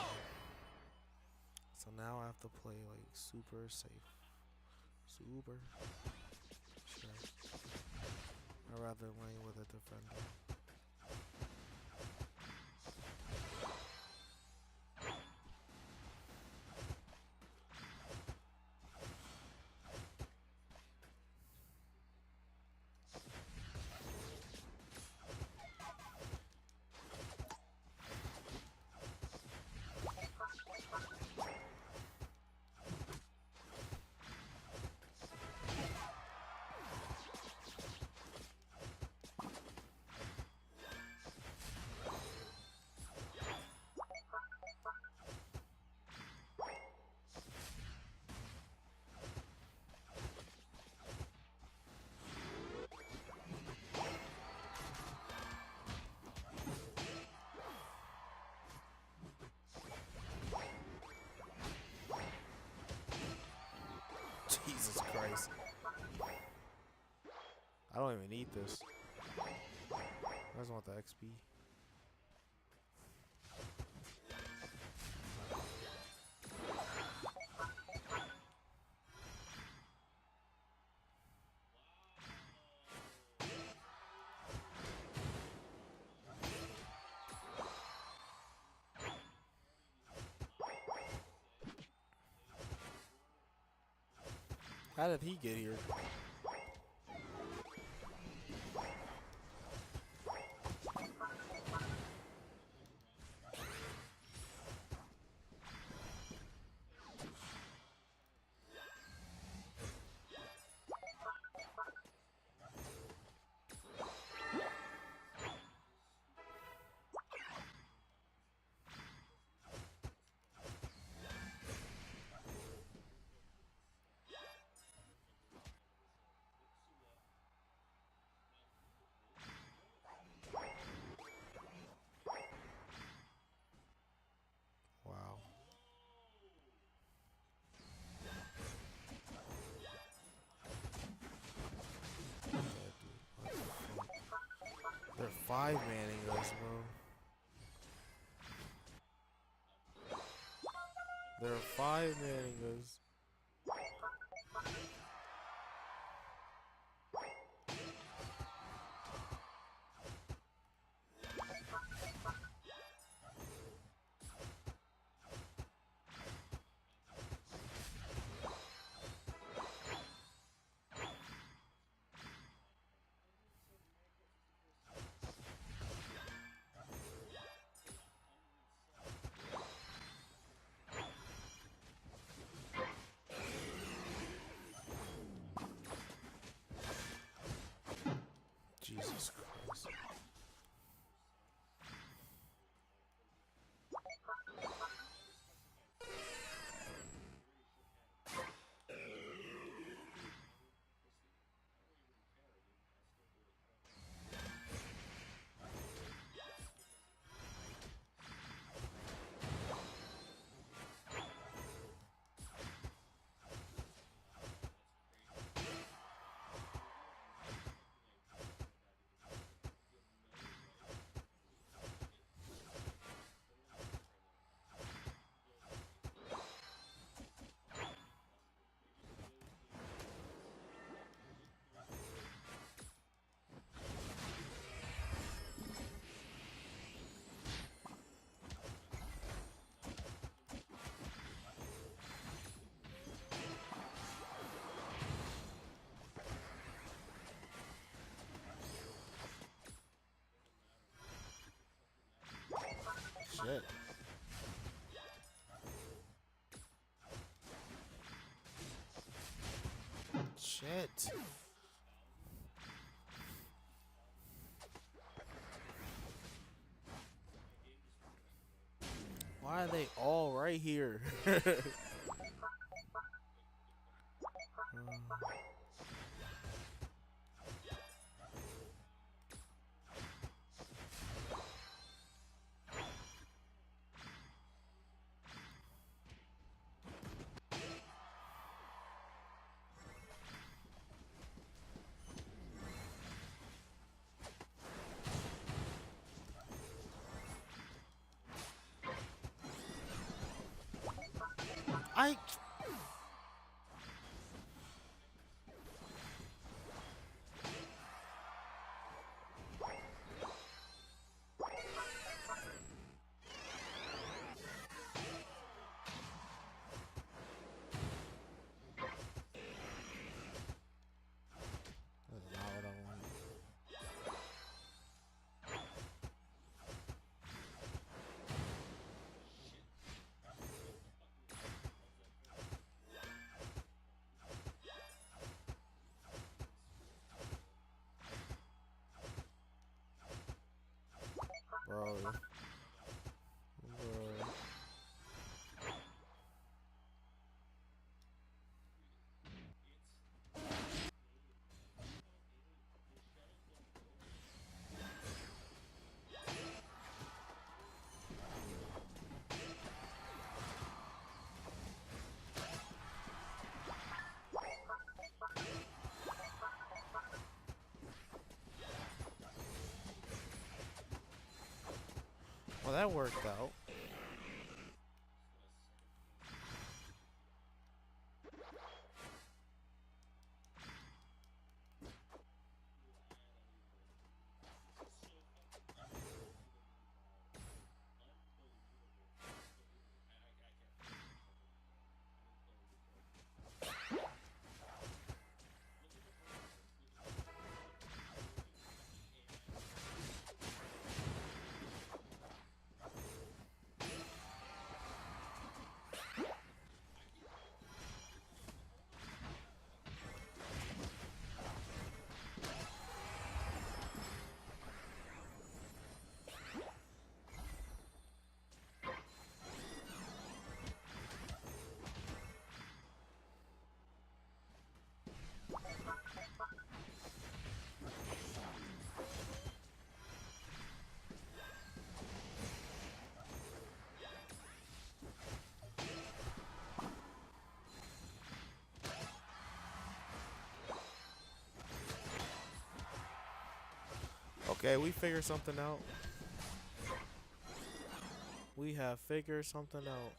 So now I have to play like super safe. Super. Sure. I'd rather lane with a defender. I don't even need this. I just want the XP. How did he get here? Wow. They're 5-manning us, bro. They're 5-manning us. Jesus Christ. Shit. Shit. Why are they all right here? I That's not what I want. that worked out. Okay, we figured something out. We have figured something out.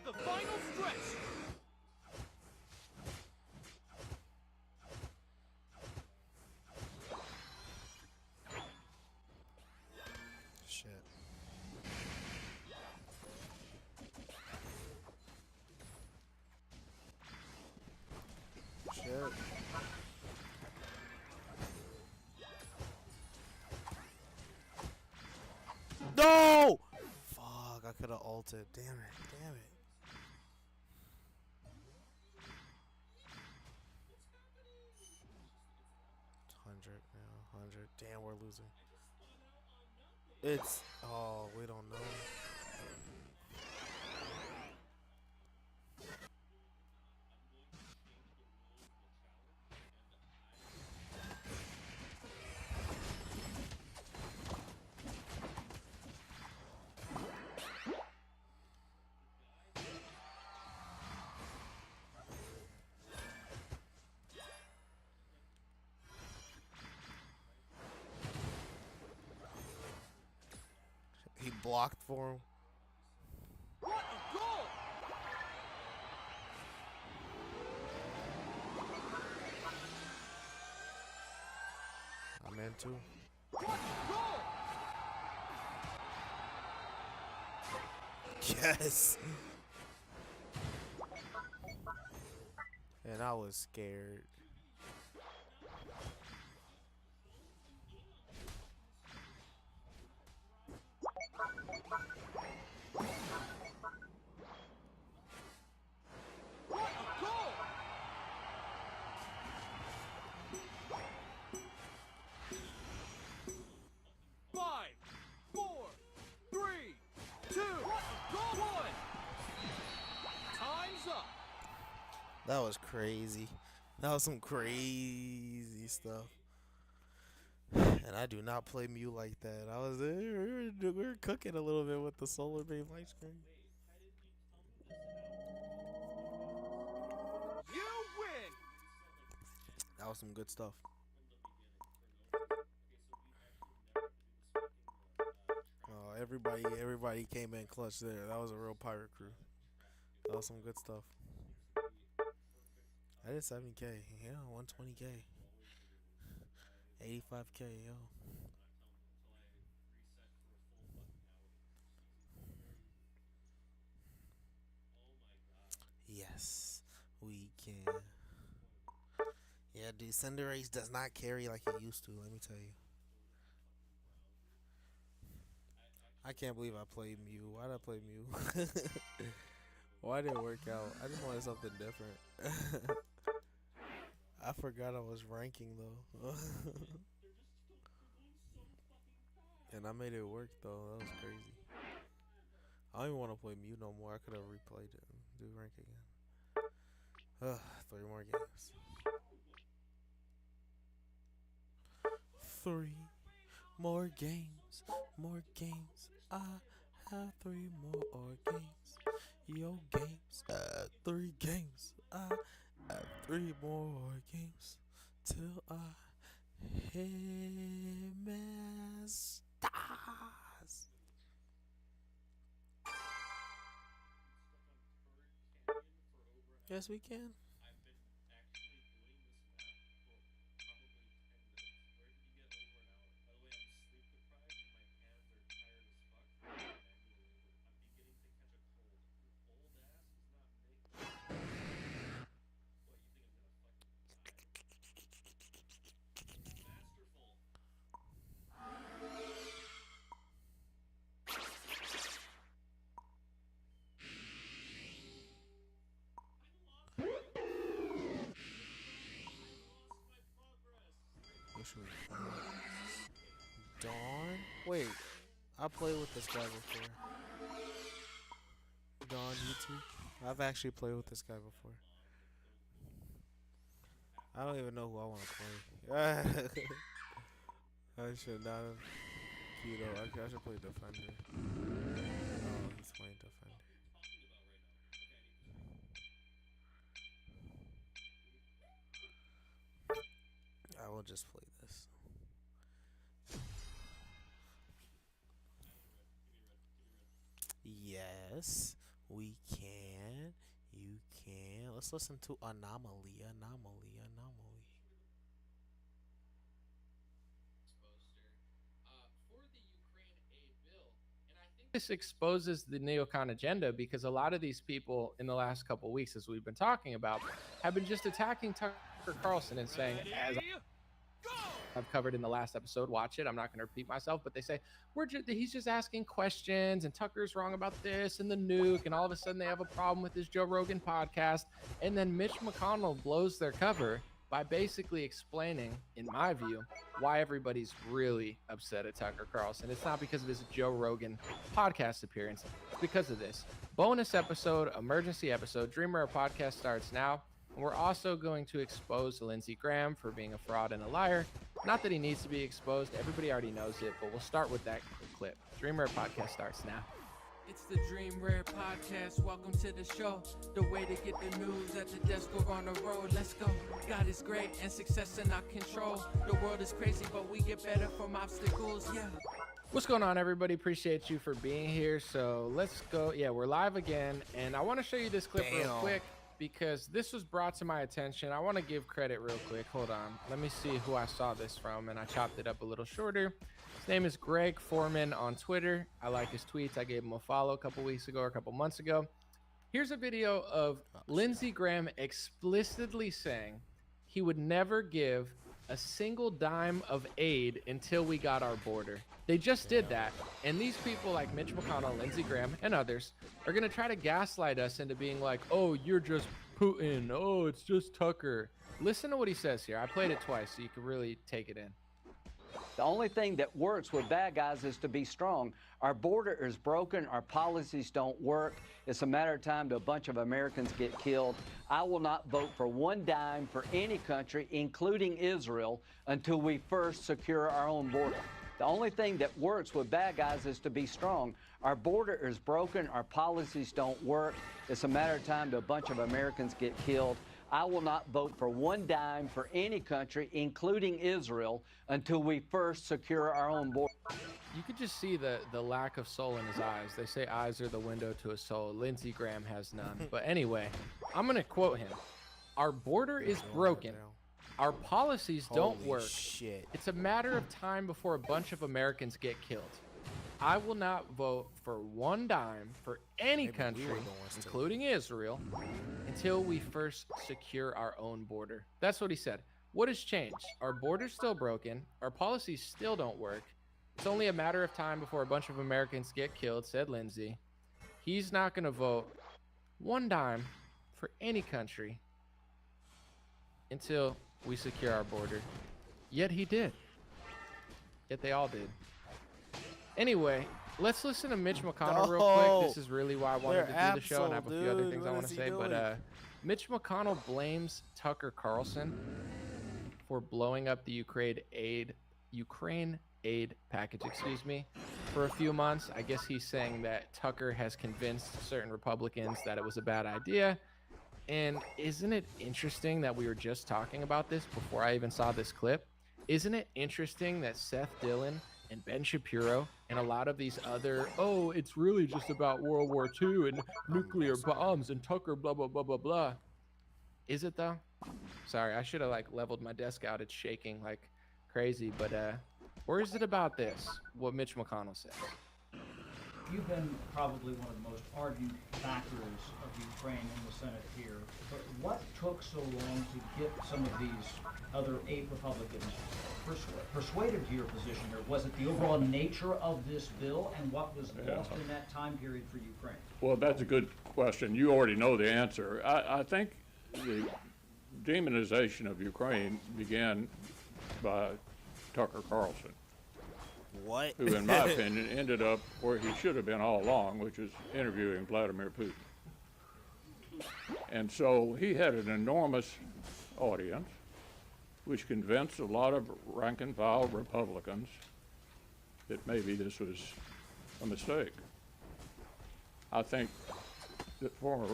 The final stretch. Shit. Shit. No! Fuck, I could have ulted. Damn it. Damn it. Now, 100. Damn, we're losing. It's... Oh, we don't know. He blocked for him. What a goal! I'm in too. What a goal! Yes. And I was scared. What a goal! 5, 4, 3, 2, 1. Time's up. That was crazy. That was some crazy stuff. And I do not play Mew like that. I was we were cooking a little bit with the solar beam light screen. You win. That was some good stuff. Oh, everybody came in clutch there. That was a real pirate crew. That was some good stuff. I did 7K. Yeah, 120K. 85K, yo. Yes, we can. Yeah, dude, Cinderace does not carry like it used to, let me tell you. I can't believe I played Mew. Why did I play Mew? Why did it work out? I just wanted something different. I forgot I was ranking though. And I made it work though. That was crazy. I don't even want to play Mute no more. I could have replayed it and do rank again. 3 more games. 3 more games. More games. I have 3 more games. Yo games. 3 games. I have 3 more games. Till I hit Masters. Yes, we can. Dawn? Wait, I played with this guy before. Dawn YouTube. I've actually played with this guy before. I don't even know who I want to play. I should not have. Keto. I should play Defender. Oh, he's playing Defender. I will just play this. Yes, we can. You can. Let's listen to Anomaly. This exposes the neocon agenda because a lot of these people in the last couple of weeks, as we've been talking about, have been just attacking Tucker Carlson and saying, as I've covered in the last episode, watch it, I'm not going to repeat myself, but they say he's just asking questions and Tucker's wrong about this and the nuke, and all of a sudden they have a problem with this Joe Rogan podcast, and then Mitch McConnell blows their cover by basically explaining, in my view, why everybody's really upset at Tucker Carlson. It's not because of his Joe Rogan podcast appearance. It's because of this. Bonus episode, emergency episode, Dreamer podcast starts now. And we're also going to expose Lindsey Graham for being a fraud and a liar. Not that he needs to be exposed. Everybody already knows it, but we'll start with that clip. Dreamer podcast starts now. It's the Dream Rare Podcast. Welcome to the show. The way to get the news at the desk or on the road. Let's go. God is great and success in our control. The world is crazy, but we get better from obstacles. Yeah. What's going on, everybody? Appreciate you for being here. So let's go. Yeah, we're live again. And I want to show you this clip real quick because this was brought to my attention. I want to give credit real quick. Hold on. Let me see who I saw this from. And I chopped it up a little shorter. His name is Greg Foreman on Twitter. I like his tweets. I gave him a follow a couple weeks ago or a couple months ago. Here's a video of Lindsey Graham explicitly saying he would never give a single dime of aid until we got our border. They just did that. And these people like Mitch McConnell, Lindsey Graham, and others are going to try to gaslight us into being like, oh, you're just Putin. Oh, it's just Tucker. Listen to what he says here. I played it twice so you can really take it in. The only thing that works with bad guys is to be strong. Our border is broken. Our policies don't work. It's a matter of time till a bunch of Americans get killed. I will not vote for one dime for any country, including Israel, until we first secure our own border. The only thing that works with bad guys is to be strong. Our border is broken. Our policies don't work. It's a matter of time till a bunch of Americans get killed. I will not vote for one dime for any country, including Israel, until we first secure our own border. You could just see the lack of soul in his eyes. They say eyes are the window to a soul. Lindsey Graham has none. But anyway, I'm going to quote him. Our border is broken. Our policies don't work. It's a matter of time before a bunch of Americans get killed. I will not vote for one dime for any country, including Israel, until we first secure our own border. That's what he said. What has changed? Our border's still broken. Our policies still don't work. It's only a matter of time before a bunch of Americans get killed, said Lindsey. He's not going to vote one dime for any country until we secure our border. Yet he did. Yet they all did. Anyway, let's listen to Mitch McConnell real quick. This is really why I wanted to do the show, and I have a few other things I want to say. But Mitch McConnell blames Tucker Carlson for blowing up the Ukraine aid package, for a few months. I guess he's saying that Tucker has convinced certain Republicans that it was a bad idea. And isn't it interesting that we were just talking about this before I even saw this clip? Isn't it interesting that Seth Dillon and Ben Shapiro and a lot of these other, it's really just about World War II and nuclear bombs and Tucker, blah, blah, blah, blah, blah. Is it though? Sorry, I should have leveled my desk out. It's shaking like crazy. But or is it about this, what Mitch McConnell says? You've been probably one of the most argued backers of Ukraine in the Senate here, but what took so long to get some of these other 8 Republicans persuaded to your position here? Was it the overall nature of this bill and what was lost in that time period for Ukraine? Well, that's a good question. You already know the answer. I think the demonization of Ukraine began by Tucker Carlson. What? Who, in my opinion, ended up where he should have been all along, which is interviewing Vladimir Putin. And so he had an enormous audience, which convinced a lot of rank-and-file Republicans that maybe this was a mistake. I think the former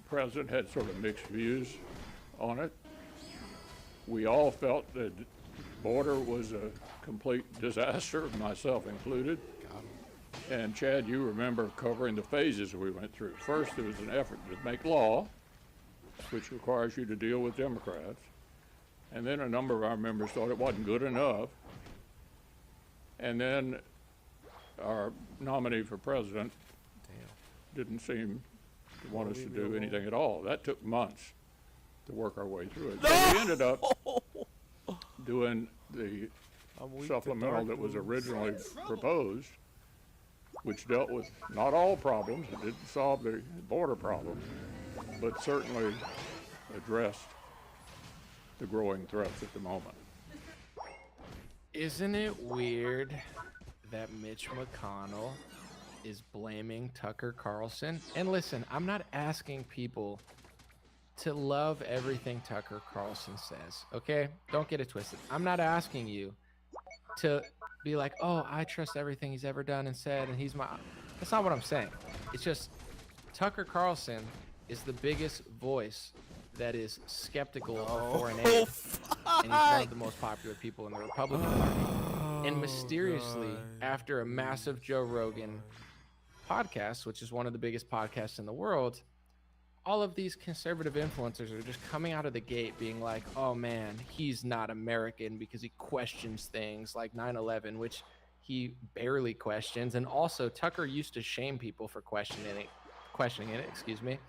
president had sort of mixed views on it. We all felt that the border was a complete disaster, myself included. And Chad, you remember covering the phases we went through. First, there was an effort to make law, which requires you to deal with Democrats. And then a number of our members thought it wasn't good enough. And then our nominee for president didn't seem to want us to do anything at all. That took months to work our way through it. So we ended up doing the supplemental that was originally proposed, which dealt with not all problems. It didn't solve the border problem, but certainly addressed the growing threats at the moment. Isn't it weird that Mitch McConnell is blaming Tucker Carlson? And listen, I'm not asking people to love everything Tucker Carlson says, okay? Don't get it twisted. I'm not asking you to be like, oh, I trust everything he's ever done and said, and he's my... That's not what I'm saying. It's just Tucker Carlson is the biggest voice that is skeptical of foreign aid. And he's one of the most popular people in the Republican Party. And mysteriously, after a massive Joe Rogan podcast, which is one of the biggest podcasts in the world, all of these conservative influencers are just coming out of the gate being like, oh man, he's not American because he questions things like 9/11, which he barely questions. And also Tucker used to shame people for questioning it,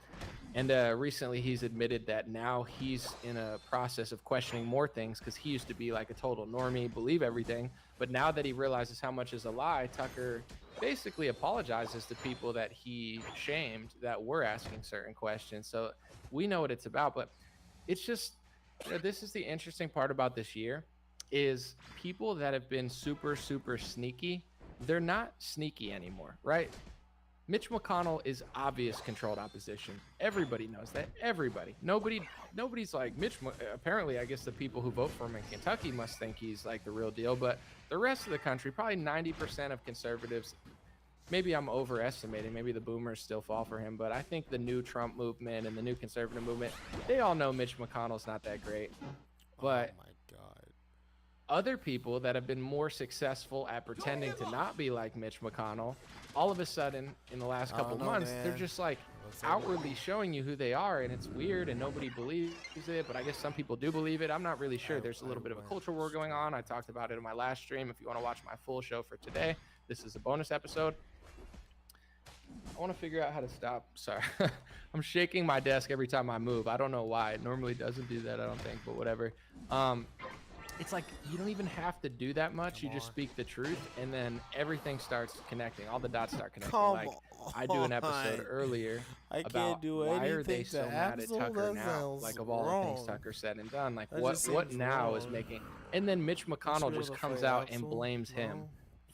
And recently he's admitted that now he's in a process of questioning more things because he used to be like a total normie, believe everything. But now that he realizes how much is a lie, Tucker basically apologizes to people that he shamed that were asking certain questions. So we know what it's about, but it's just, this is the interesting part about this year is people that have been super, super sneaky, they're not sneaky anymore, right? Mitch McConnell is obvious controlled opposition. Everybody knows that. Everybody. Nobody's like apparently, I guess the people who vote for him in Kentucky must think he's like the real deal, but the rest of the country, probably 90% of conservatives, maybe I'm overestimating, maybe the boomers still fall for him, but I think the new Trump movement and the new conservative movement, they all know Mitch McConnell's not that great. But oh my God. Other people that have been more successful at pretending to not be like Mitch McConnell, all of a sudden in the last couple months, man. They're just like outwardly showing you who they are, and it's weird and nobody believes it, but I guess some people do believe it. I'm not really sure. There's a little bit of a culture war going on. I talked about it in my last stream. If you want to watch my full show for today, this is a bonus episode. I want to figure out how to stop. Sorry. I'm shaking my desk every time I move. I don't know why. It normally doesn't do that, I don't think, but whatever. It's like you don't even have to do that much. You just speak the truth, and then everything starts connecting. All the dots start connecting. I do an episode earlier about why are they so mad at Tucker now? Like of all the things Tucker said and done, like what now is making? And then Mitch McConnell just comes out and blames him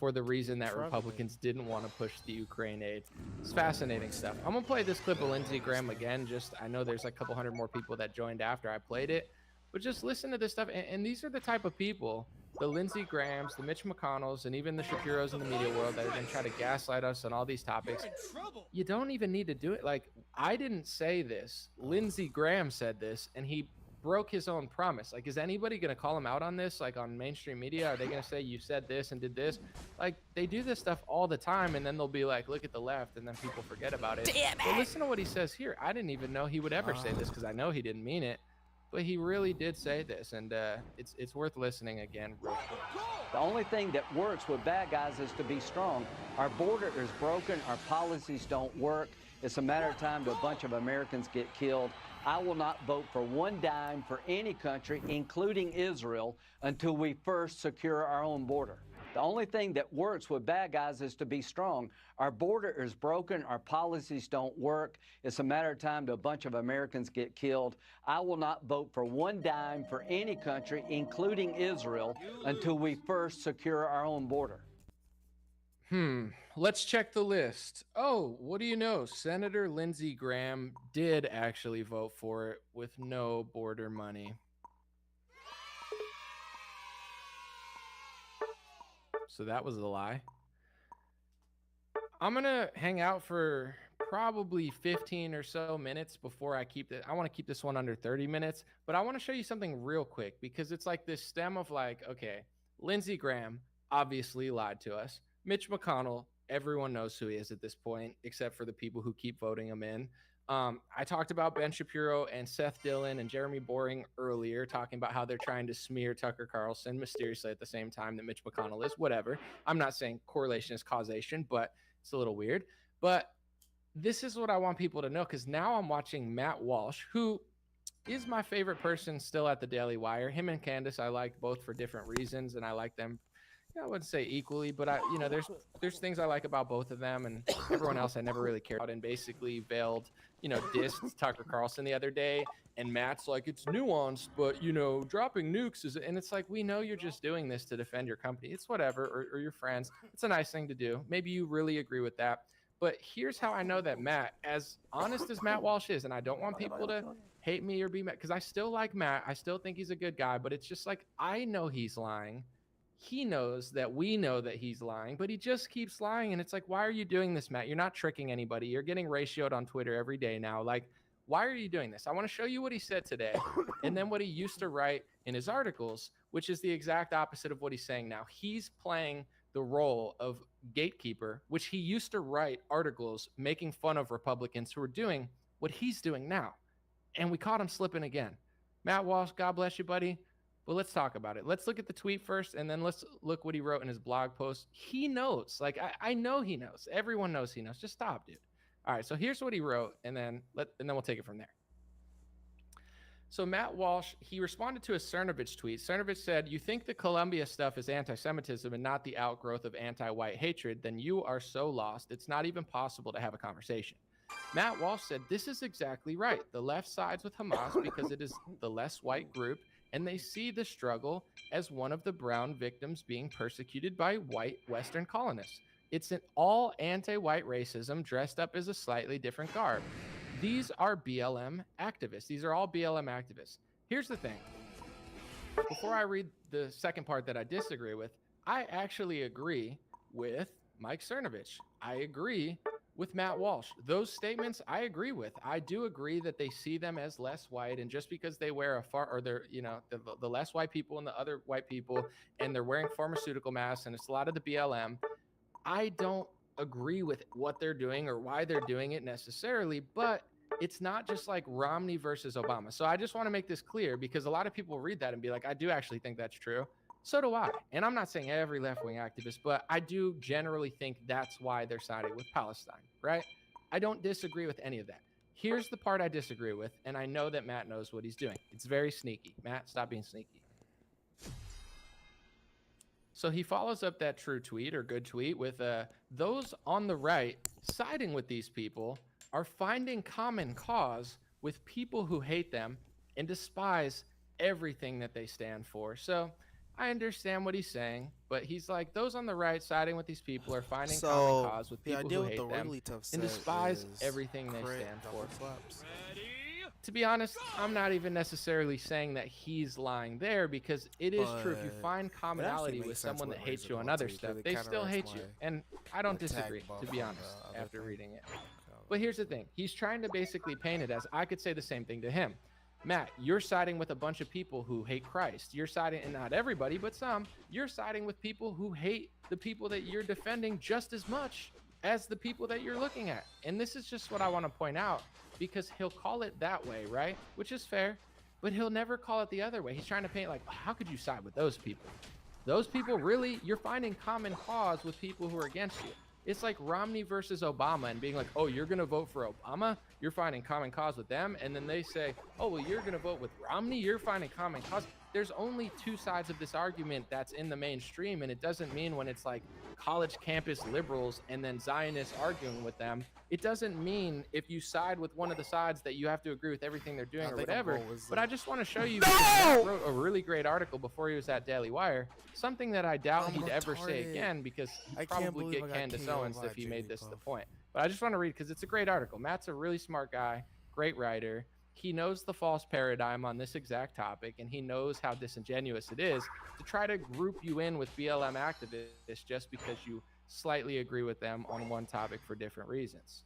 for the reason that Trouble. Republicans didn't want to push the Ukraine aid. It's fascinating stuff. I'm gonna play this clip of Lindsey Graham again. Just, I know there's like a couple hundred more people that joined after I played it, but just listen to this stuff. And these are the type of people, the Lindsey Grahams, the Mitch McConnells, and even the Shapiros in the media world that are gonna try to gaslight us on all these topics. You don't even need to do it. Like, I didn't say this. Lindsey Graham said this, and he broke his own promise. Like, is anybody going to call him out on this? Like, on mainstream media, are they going to say you said this and did this? Like, they do this stuff all the time, and then they'll be like, look at the left, and then people forget about it. But listen to what he says here. I didn't even know he would ever say this, because I know he didn't mean it, but he really did say this, and it's worth listening again real quick. The only thing that works with bad guys is to be strong. Our border is broken. Our policies don't work. It's a matter of time till a bunch of Americans get killed. I will not vote for one dime for any country, including Israel, until we first secure our own border. The only thing that works with bad guys is to be strong. Our border is broken. Our policies don't work. It's a matter of time till a bunch of Americans get killed. I will not vote for one dime for any country, including Israel, until we first secure our own border. Let's check the list. Oh, what do you know? Senator Lindsey Graham did actually vote for it with no border money. So that was a lie. I'm going to hang out for probably 15 or so minutes before I keep it. I want to keep this one under 30 minutes, but I want to show you something real quick, because it's like this stem of like, okay, Lindsey Graham obviously lied to us. Mitch McConnell, everyone knows who he is at this point, except for the people who keep voting him in. I talked about Ben Shapiro and Seth Dillon and Jeremy Boring earlier, talking about how they're trying to smear Tucker Carlson mysteriously at the same time that Mitch McConnell is. Whatever. I'm not saying correlation is causation, but it's a little weird. But this is what I want people to know, because now I'm watching Matt Walsh, who is my favorite person still at the Daily Wire. Him and Candace I liked both for different reasons, and I like them, I wouldn't say equally, but there's things I like about both of them, and everyone else I never really cared about, and basically veiled, dissed Tucker Carlson the other day, and Matt's like, it's nuanced, but dropping nukes is, and it's like, we know you're just doing this to defend your company. It's whatever, or your friends. It's a nice thing to do. Maybe you really agree with that. But here's how I know that Matt, as honest as Matt Walsh is, and I don't want people to hate me or be mad, because I still like Matt. I still think he's a good guy, but it's just like, I know he's lying. He knows that we know that he's lying, but he just keeps lying. And it's like, why are you doing this, Matt? You're not tricking anybody. You're getting ratioed on Twitter every day now. Like, why are you doing this? I want to show you what he said today, and then what he used to write in his articles, which is the exact opposite of what he's saying now. He's playing the role of gatekeeper, which he used to write articles making fun of Republicans who are doing what he's doing now. And we caught him slipping again. Matt Walsh, God bless you, buddy. But let's talk about it. Let's look at the tweet first, and then let's look what he wrote in his blog post. He knows. Like, I know he knows. Everyone knows he knows. Just stop, dude. All right, so here's what he wrote, and then we'll take it from there. So Matt Walsh, he responded to a Cernovich tweet. Cernovich said, you think the Columbia stuff is anti-Semitism and not the outgrowth of anti-white hatred, then you are so lost, it's not even possible to have a conversation. Matt Walsh said, this is exactly right. The left sides with Hamas because it is the less white group, and they see the struggle as one of the brown victims being persecuted by white Western colonists. It's an all anti-white racism dressed up as a slightly different garb. These are BLM activists. These are all BLM activists. Here's the thing. Before I read the second part that I disagree with, I actually agree with Mike Cernovich. I agree with Matt Walsh. Those statements I agree with. I do agree that they see them as less white, and just because they wear they're, the less white people and the other white people, and they're wearing pharmaceutical masks, and it's a lot of the BLM, I don't agree with what they're doing or why they're doing it necessarily, but it's not just like Romney versus Obama. So I just want to make this clear, because a lot of people read that and be like, I do actually think that's true. So do I. And I'm not saying every left-wing activist, but I do generally think that's why they're siding with Palestine, right? I don't disagree with any of that. Here's the part I disagree with, and I know that Matt knows what he's doing. It's very sneaky. Matt, stop being sneaky. So he follows up that true tweet or good tweet with those on the right siding with these people are finding common cause with people who hate them and despise everything that they stand for. So I understand what he's saying, but he's like, those on the right siding with these people are finding So, common cause with the people idea who with hate the them really tough and set despise is everything they crit stand double for. slaps. To be honest, I'm not even necessarily saying that he's lying there, because it is true. If you But find it actually commonality with makes sense someone that with hates you on Razor other too, 'cause stuff, it they kinda still hate wrecks you. my And I don't attack disagree, buff to be on honest, the other after thing. reading it. But here's the thing. He's trying to basically paint it as I could say the same thing to him. Matt, you're siding with a bunch of people who hate Christ. You're siding, and not everybody, but some, you're siding with people who hate the people that you're defending just as much as the people that you're looking at. And this is just what I want to point out, because he'll call it that way, right? Which is fair, but he'll never call it the other way. He's trying to paint like, how could you side with those people? Those people, really, you're finding common cause with people who are against you. It's like Romney versus Obama and being like, oh, you're going to vote for Obama? You're finding common cause with them. And then they say, oh, well, you're going to vote with Romney? You're finding common cause. There's only two sides of this argument that's in the mainstream. And it doesn't mean when it's like college campus liberals and then Zionists arguing with them, it doesn't mean if you side with one of the sides that you have to agree with everything they're doing or whatever. But I just want to show you, because Matt wrote a really great article before he was at Daily Wire, something that I doubt he'd ever say again, because he'd probably get Candace Owens if he made this the point. But I just want to read, because it's a great article. Matt's a really smart guy, great writer. He knows the false paradigm on this exact topic, and he knows how disingenuous it is to try to group you in with BLM activists just because you slightly agree with them on one topic for different reasons.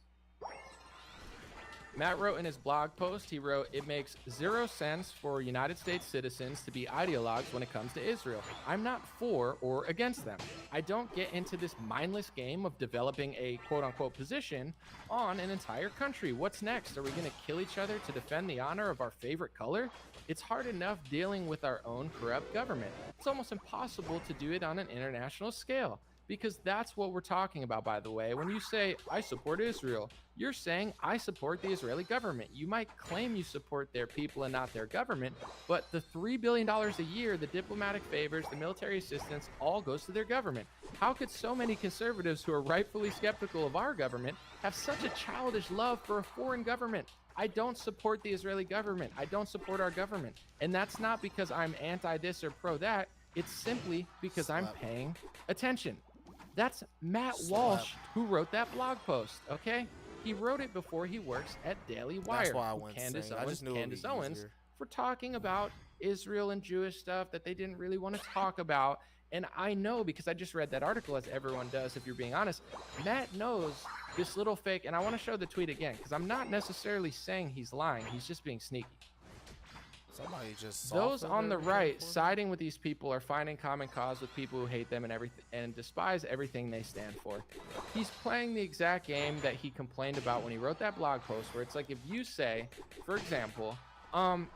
Matt wrote in his blog post, he wrote, it makes 0 sense for United States citizens to be ideologues when it comes to Israel. I'm not for or against them. I don't get into this mindless game of developing a quote-unquote position on an entire country. What's next? Are we going to kill each other to defend the honor of our favorite color? It's hard enough dealing with our own corrupt government. It's almost impossible to do it on an international scale. Because that's what we're talking about, by the way. When you say, I support Israel, you're saying, I support the Israeli government. You might claim you support their people and not their government, but the $3 billion a year, the diplomatic favors, the military assistance, all goes to their government. How could so many conservatives who are rightfully skeptical of our government have such a childish love for a foreign government? I don't support the Israeli government. I don't support our government. And that's not because I'm anti this or pro that. It's simply because I'm paying attention. That's Matt Walsh who wrote that blog post, okay? He wrote it before he works at Daily Wire. That's why I went Candace insane. I just knew it'd be Candace Owens easier. for talking about Israel and Jewish stuff that they didn't really want to talk about. And I know, because I just read that article, as everyone does, if you're being honest, Matt knows this little fake, and I want to show the tweet again, because I'm not necessarily saying he's lying. He's just being sneaky. Somebody just Those on the right siding with these people are finding common cause with people who hate them and everything and despise everything they stand for. He's playing the exact game that he complained about when he wrote that blog post, where it's like, if you say, for example, and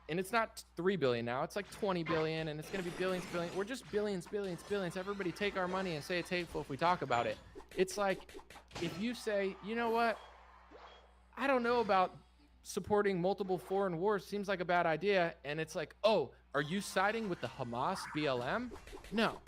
it's not 3 billion now, it's like 20 billion, and it's going to be billions. We're just billions. Everybody take our money and say it's hateful if we talk about it. It's like, if you say, you know what, I don't know about supporting multiple foreign wars, seems like a bad idea, and it's like, oh, are you siding with the Hamas BLM? No.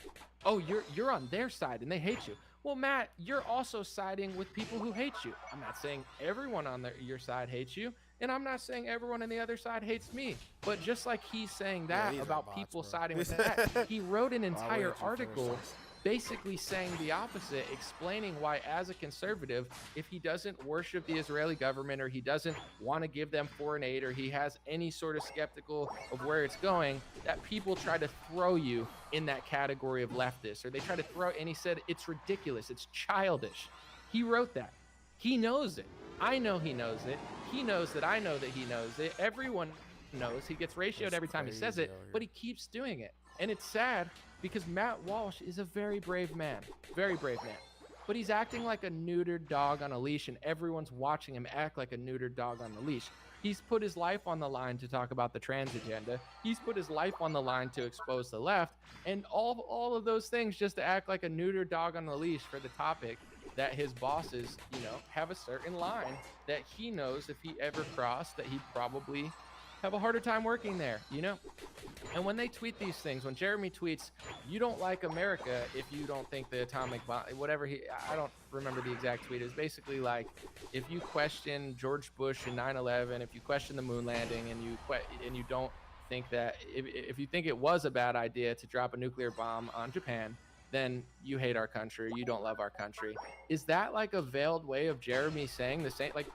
Oh, you're on their side and they hate you. Well, Matt, you're also siding with people who hate you. I'm not saying everyone on your side hates you, and I'm not saying everyone on the other side hates me. But just like he's saying that about people siding with that, he wrote an entire article basically saying the opposite, explaining why, as a conservative, if he doesn't worship the Israeli government, or he doesn't want to give them foreign aid, or he has any sort of skeptical of where it's going, that people try to throw you in that category of leftist, or they try to throw, and he said it's ridiculous, it's childish. He wrote that. He knows it. I know he knows it. He knows that I know that he knows it. Everyone knows. He gets ratioed every time he says it, but he keeps doing it. And it's sad, because Matt Walsh is a very brave man, but he's acting like a neutered dog on a leash, and everyone's watching him act like a neutered dog on the leash. He's put his life on the line to talk about the trans agenda. He's put his life on the line to expose the left, and all of those things just to act like a neutered dog on the leash for the topic that his bosses, have a certain line that he knows if he ever crossed, that he'd probably have a harder time working there, And when they tweet these things, when Jeremy tweets, you don't like America if you don't think the atomic bomb, whatever I don't remember the exact tweet. It's basically like, if you question George Bush and 9/11, if you question the moon landing, and you don't think that if you think it was a bad idea to drop a nuclear bomb on Japan, then you hate our country, you don't love our country. Is that like a veiled way of Jeremy saying the same? Like,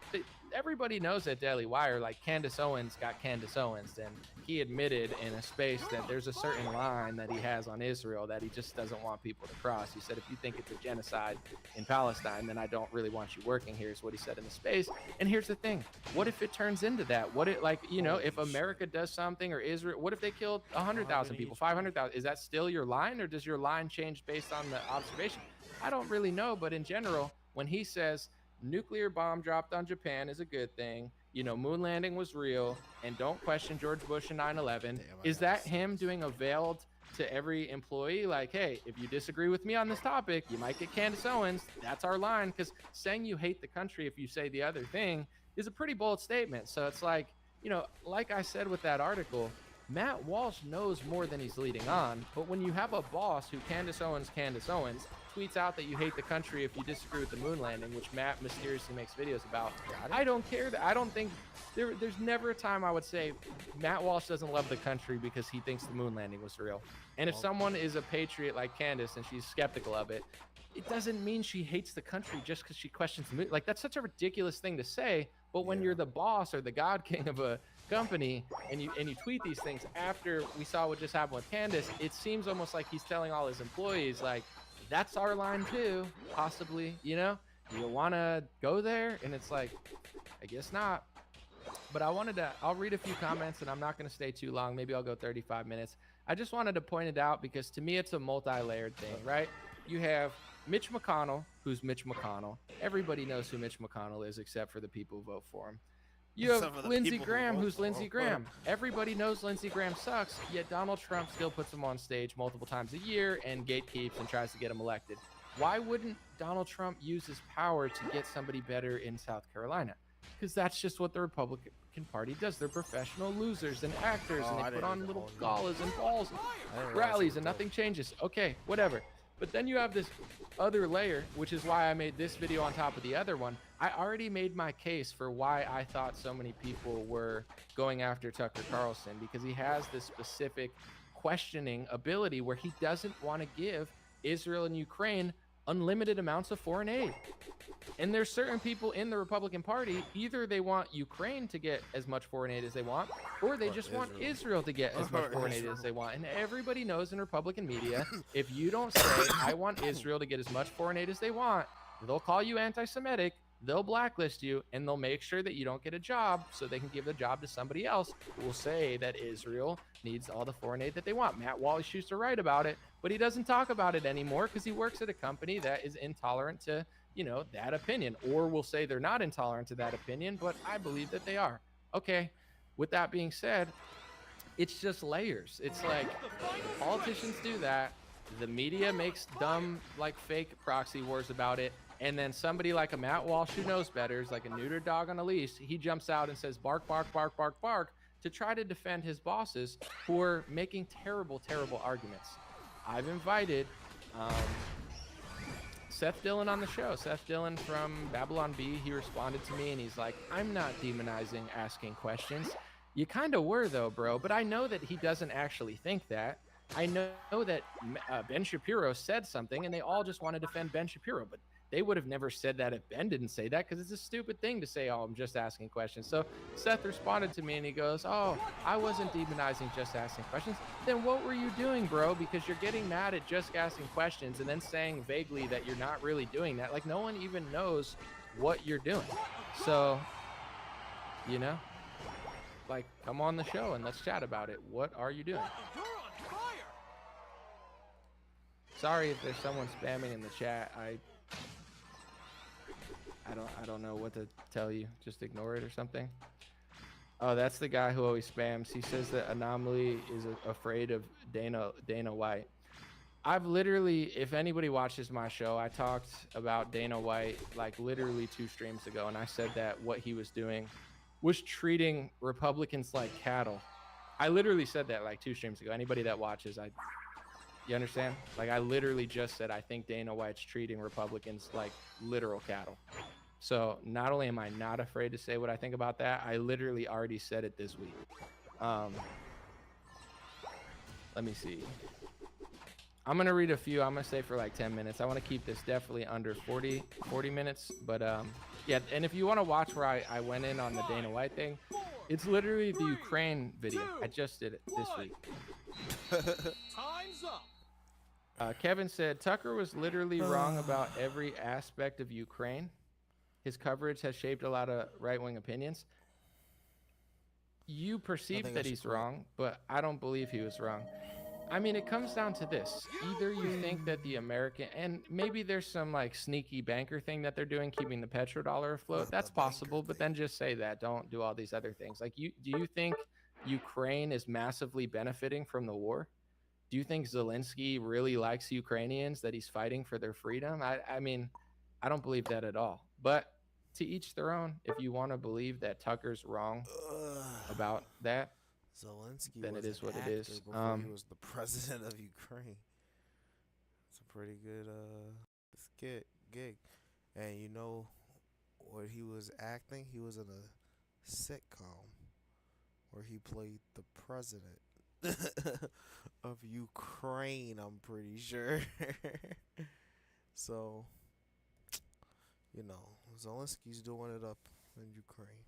everybody knows at Daily Wire, like Candace Owens got Candace Owens, and he admitted in a space that there's a certain line that he has on Israel that he just doesn't want people to cross. He said, if you think it's a genocide in Palestine, then I don't really want you working here, is what he said in the space. And here's the thing, what if it turns into that? What if, like, you know, if America does something, or Israel, what if they killed 100,000 people, 500,000? Is that still your line, or does your line change based on the observation? I don't really know, but in general, when he says nuclear bomb dropped on Japan is a good thing, you know, moon landing was real, and don't question George Bush and 9/11, is that him doing a veiled to every employee, like, hey, if you disagree with me on this topic, you might get Candace Owens, that's our line? Because saying you hate the country if you say the other thing is a pretty bold statement. So it's like, you know, like I said with that article, Matt Walsh knows more than he's leading on, but when you have a boss who Candace Owens tweets out that you hate the country if you disagree with the moon landing, which Matt mysteriously makes videos about, I don't care. I don't think there's never a time I would say Matt Walsh doesn't love the country because he thinks the moon landing was real. And if someone is a patriot like Candace and she's skeptical of it, it doesn't mean she hates the country just because she questions the moon. Like, that's such a ridiculous thing to say. But when you're the boss or the god king of a company and you tweet these things after we saw what just happened with Candace, it seems almost like he's telling all his employees, like, that's our line too, possibly, you know? You want to go there? And it's like, I guess not. But I'll read a few comments, and I'm not going to stay too long. Maybe I'll go 35 minutes. I just wanted to point it out because to me it's a multi-layered thing, right? You have Mitch McConnell, who's Mitch McConnell. Everybody knows who Mitch McConnell is except for the people who vote for him. You have Lindsey Graham, who's Lindsey Graham. Everybody knows Lindsey Graham sucks, yet Donald Trump still puts him on stage multiple times a year and gatekeeps and tries to get him elected. Why wouldn't Donald Trump use his power to get somebody better in South Carolina? Because that's just what the Republican Party does. They're professional losers and actors, and they put on little galas and balls and rallies, and nothing changes. Okay, whatever. But then you have this other layer, which is why I made this video on top of the other one. I already made my case for why I thought so many people were going after Tucker Carlson, because he has this specific questioning ability where he doesn't want to give Israel and Ukraine unlimited amounts of foreign aid. And there's certain people in the Republican Party, either they want Ukraine to get as much foreign aid as they want, or they just want Israel to get as much foreign aid as they want. And everybody knows in Republican media, if you don't say, I want Israel to get as much foreign aid as they want, they'll call you anti-Semitic, they'll blacklist you, and they'll make sure that you don't get a job so they can give the job to somebody else who will say that Israel needs all the foreign aid that they want. Matt Walsh used to write about it, but he doesn't talk about it anymore because he works at a company that is intolerant to, you know, that opinion, or will say they're not intolerant to that opinion, but I believe that they are. Okay, with that being said, it's just layers. It's like politicians do that, the media makes dumb, like, fake proxy wars about it, and then somebody like a Matt Walsh who knows better, is like a neutered dog on a leash, he jumps out and says bark, bark, bark, bark, bark, to try to defend his bosses who are making terrible, terrible arguments. I've invited Seth Dillon on the show. Seth Dillon from Babylon Bee, he responded to me and he's like, I'm not demonizing asking questions. You kind of were though, bro, but I know that he doesn't actually think that. I know that Ben Shapiro said something and they all just want to defend Ben Shapiro, but they would have never said that if Ben didn't say that, because it's a stupid thing to say, oh, I'm just asking questions. So Seth responded to me and he goes, oh, I wasn't demonizing just asking questions. Then what were you doing, bro? Because you're getting mad at just asking questions and then saying vaguely that you're not really doing that. Like, no one even knows what you're doing. So, you know, like, come on the show and let's chat about it. What are you doing? Sorry if there's someone spamming in the chat. I don't know what to tell you. Just ignore it or something. Oh, that's the guy who always spams. He says that Anomaly is afraid of Dana White. I've literally, if anybody watches my show, I talked about Dana White like literally 2 streams ago, and I said that what he was doing was treating Republicans like cattle. I literally said that like 2 streams ago. Anybody that watches, you understand? Like, I literally just said I think Dana White's treating Republicans like literal cattle. So not only am I not afraid to say what I think about that, I literally already said it this week. let me see. I'm going to read a few. I'm going to stay for like 10 minutes. I want to keep this definitely under 40 minutes. But yeah, and if you want to watch where I went in on the Dana White thing, it's literally the Ukraine video. I just did it this week. Time's up. Kevin said, Tucker was literally wrong about every aspect of Ukraine. His coverage has shaped a lot of right-wing opinions. You perceive that he's wrong, but I don't believe he was wrong. I mean, it comes down to this. Either you think that the American, and maybe there's some like sneaky banker thing that they're doing, keeping the petrodollar afloat. That's possible, but then just say that. Don't do all these other things. Like, do you think Ukraine is massively benefiting from the war? Do you think Zelensky really likes Ukrainians, that he's fighting for their freedom? I mean, I don't believe that at all. But to each their own. If you want to believe that Tucker's wrong about that, Zelensky then was it is an what it actor is. before he was the president of Ukraine. It's a pretty good gig. And you know what he was acting? He was in a sitcom where he played the president of Ukraine, I'm pretty sure. So, you know, Zelensky's doing it up in Ukraine.